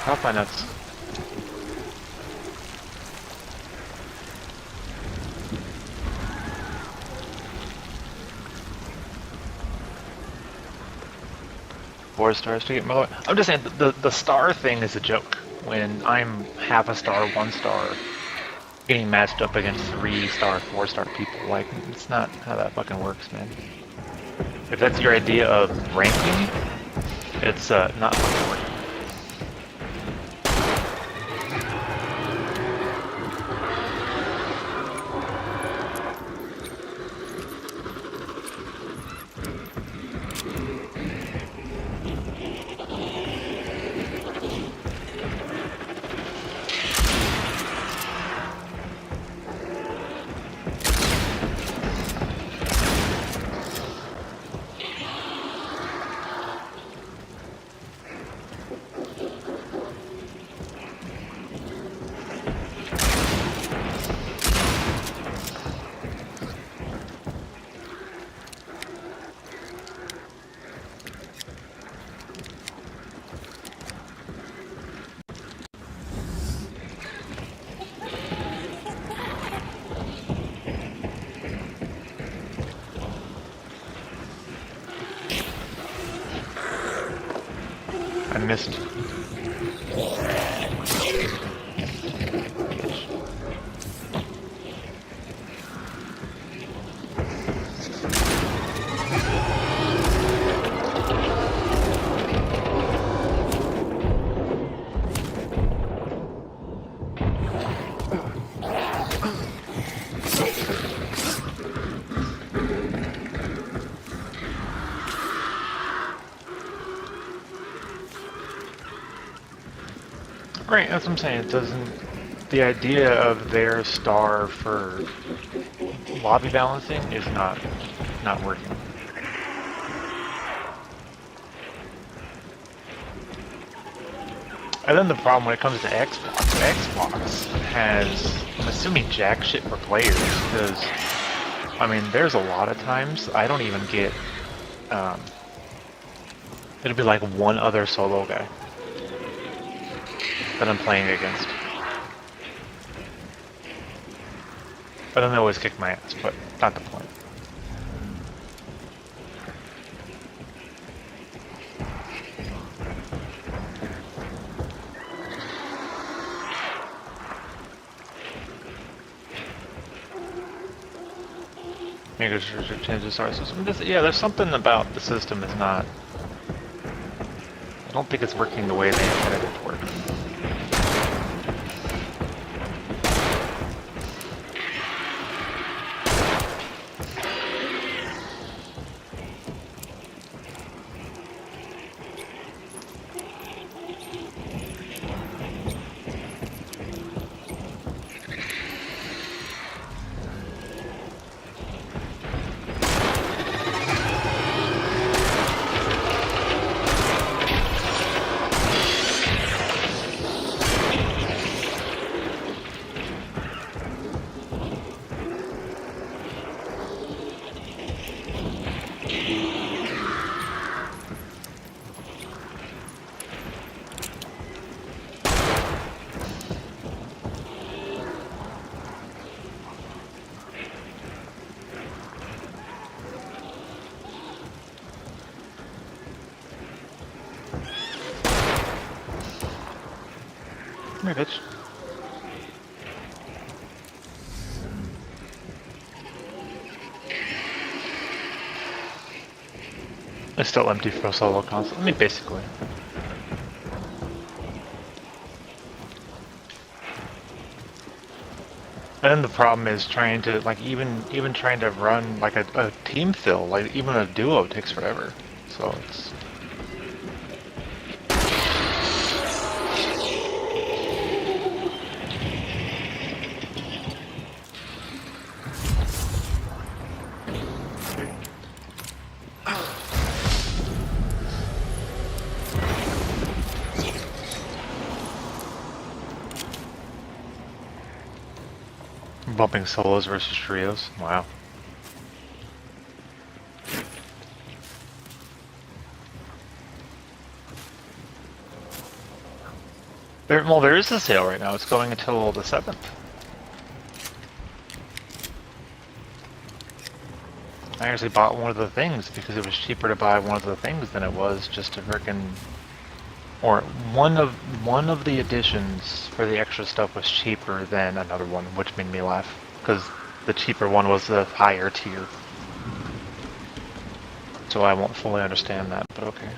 I'll find nuts. Four stars to get my. I'm just saying the star thing is a joke. When I'm half a star, 1 star, getting matched up against 3 star, 4 star people, like it's not how that fucking works, man. If that's your idea of ranking, it's not fucking working. I missed. Right, that's what I'm saying. It the idea of their star for lobby balancing is not working. And then the problem when it comes to Xbox has, I'm assuming, jack shit for players, because, I mean, there's a lot of times I don't even get, it'll be like one other solo guy that I'm playing against. But then they always kick my ass, but not the point. Maybe should change the star system. Yeah, there's something about the system that's not. I don't think it's working the way they intended it to work. Come here, bitch. It's still empty for a solo console. I mean, basically. And then the problem is trying to, like, even trying to run, like, a team fill, like, even a duo takes forever. So it's... Bumping solos versus trios. Wow. Well, there is a sale right now. It's going until the 7th. I actually bought one of the things because it was cheaper to buy one of the things than it was just to frickin'... Or one of the additions for the extra stuff was cheaper than another one, which made me laugh. Because the cheaper one was the higher tier. So I won't fully understand that, but okay.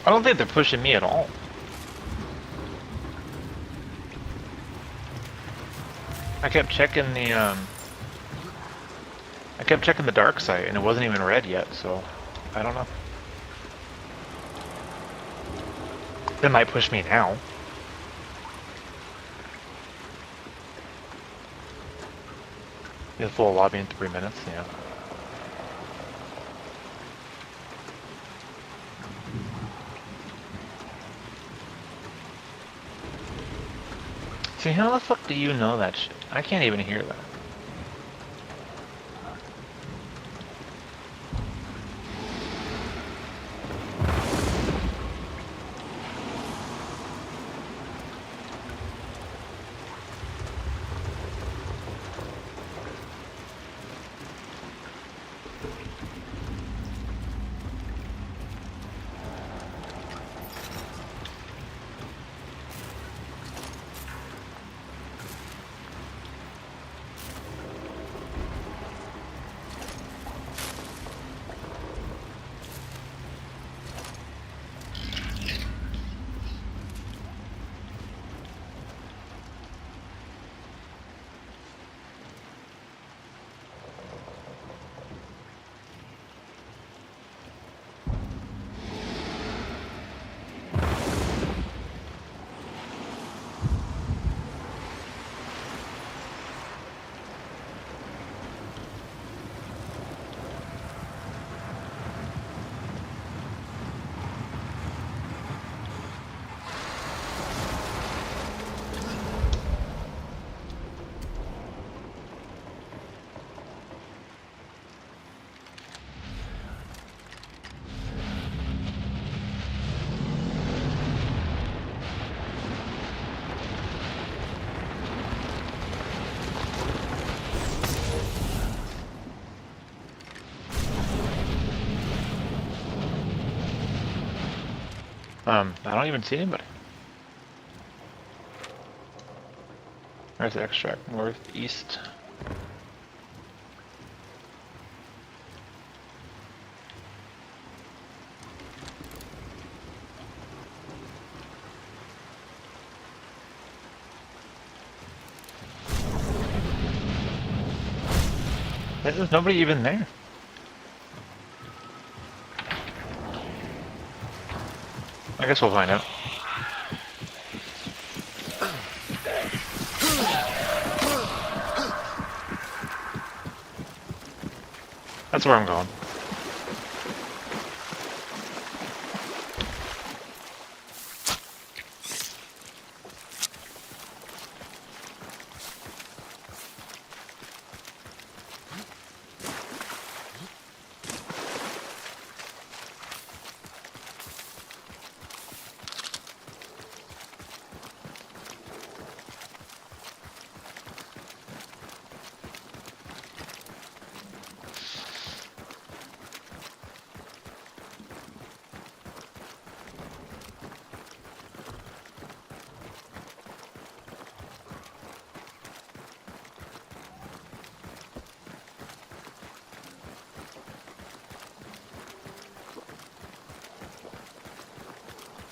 I don't think they're pushing me at all. I kept checking the dark site and it wasn't even red yet, so I don't know. They might push me now. Get a full lobby in 3 minutes, yeah. See, how the fuck do you know that shit? I can't even hear that. I don't even see anybody. Where's the extract? Northeast. There's nobody even there. I guess we'll find out. That's where I'm going.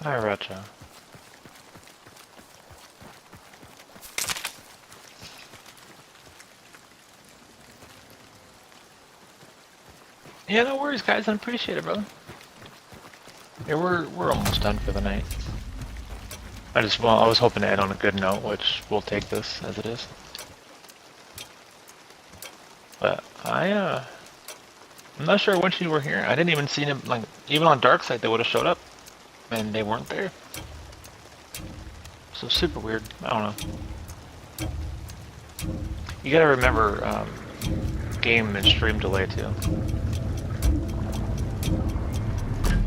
Hi, Racha. Yeah, no worries, guys. I appreciate it, brother. Yeah, we're almost done for the night. I was hoping to end on a good note, which we'll take this as it is. But I'm not sure when you were here. I didn't even see them. Like, even on Dark Side, they would have showed up, and they weren't there. So super weird. I don't know. You gotta remember game and stream delay too.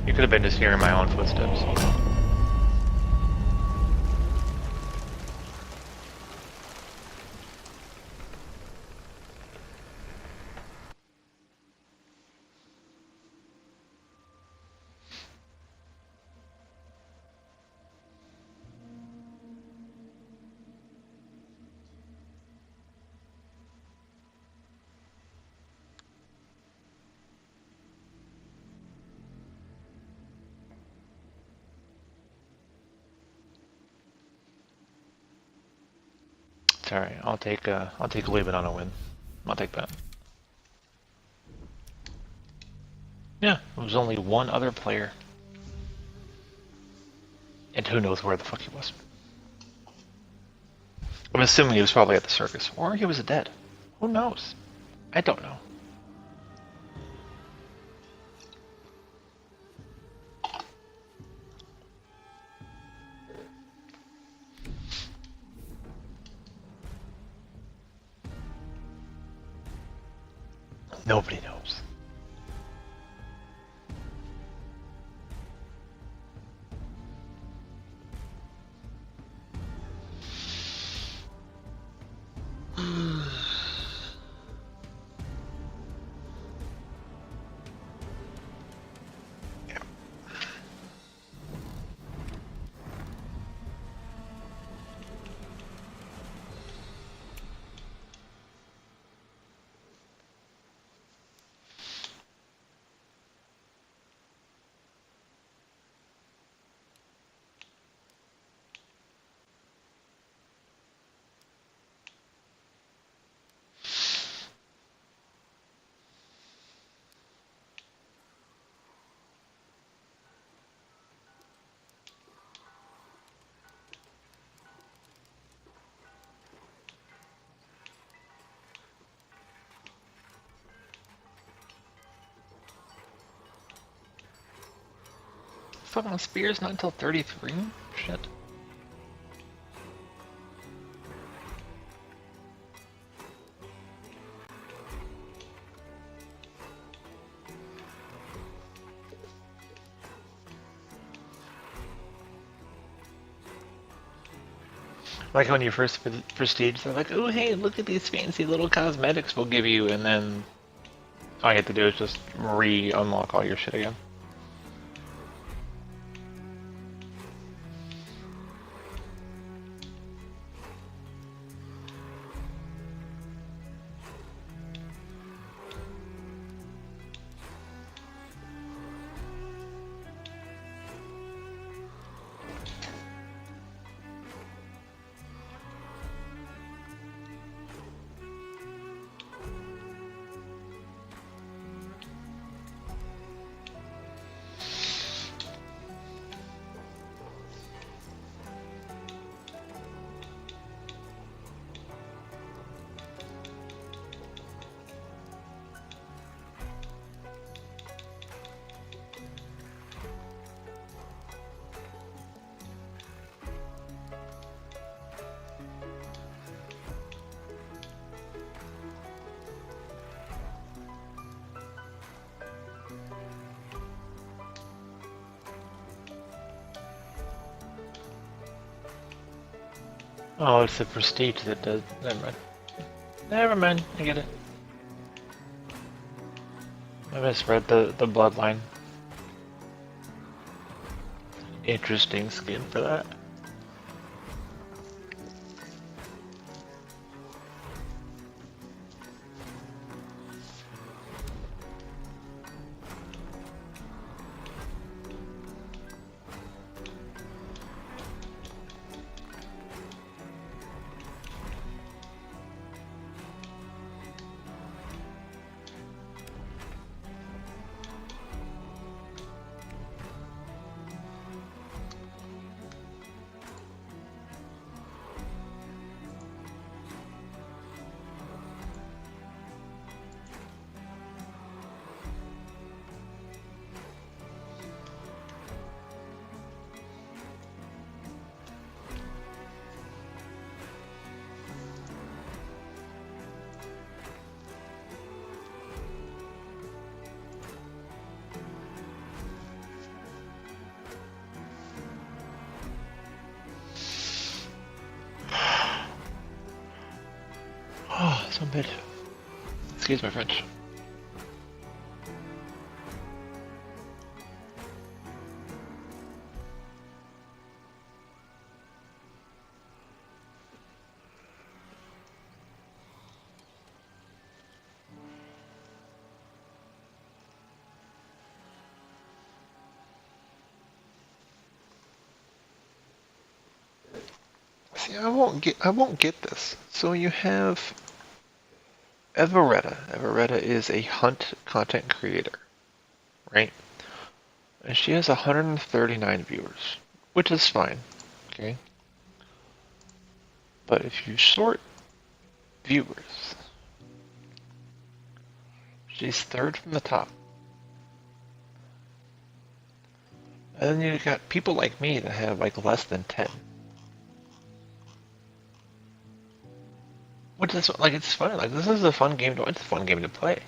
You could have been just hearing my own footsteps. It's alright. I'll take leave it on a win. I'll take that. Yeah, it was only one other player. And who knows where the fuck he was. I'm assuming he was probably at the circus. Or he was dead. Who knows? I don't know. Nobody knows. Fucking Spear's not until 33? Shit. Like when you first prestige, they're like, oh hey, look at these fancy little cosmetics we'll give you, and then all you have to do is just re-unlock all your shit again. Oh, it's the prestige that does. Never mind. Never mind. I get it. I misread the bloodline. Interesting skin for that. Oh, so bad. Excuse my French. See, I won't get this. So you have Everetta. Everetta is a hunt content creator, right? And she has 139 viewers, which is fine, okay? But if you sort viewers, she's third from the top. And then you got people like me that have like less than 10. Which is like, it's fun. Like, this is a fun game to, it's a fun game to play.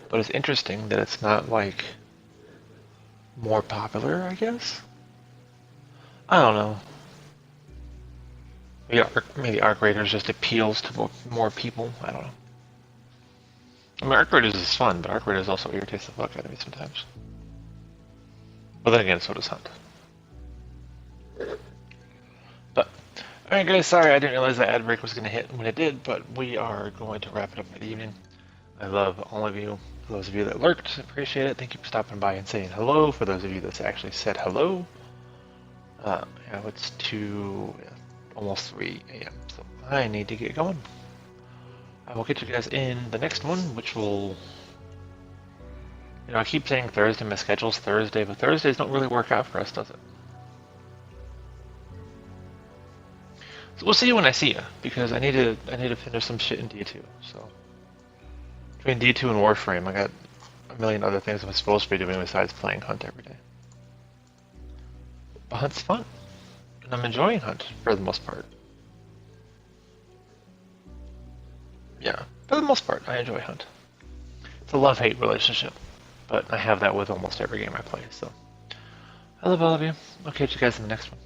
But it's interesting that it's not like more popular, I guess. I don't know. Maybe Arc Raiders just appeals to more people. I don't know. I mean, Arc Raiders is fun, but Arc Raiders also irritates the fuck out of me sometimes. But then again, so does Hunt. But, alright guys, sorry I didn't realize that ad break was going to hit when it did, but we are going to wrap it up for the evening. I love all of you. For those of you that lurked, appreciate it. Thank you for stopping by and saying hello. For those of you that actually said hello, yeah, it's almost 3 a.m. So I need to get going. I will get you guys in the next one, which will, I keep saying Thursday. My schedule's Thursday, but Thursdays don't really work out for us, does it? So we'll see you when I see you, because I need to finish some shit in D2. So between D2 and Warframe, I got a million other things I'm supposed to be doing besides playing Hunt every day. But Hunt's fun, and I'm enjoying Hunt for the most part. Yeah, for the most part, I enjoy Hunt. It's a love-hate relationship, but I have that with almost every game I play. So I love all of you. I'll catch you guys in the next one.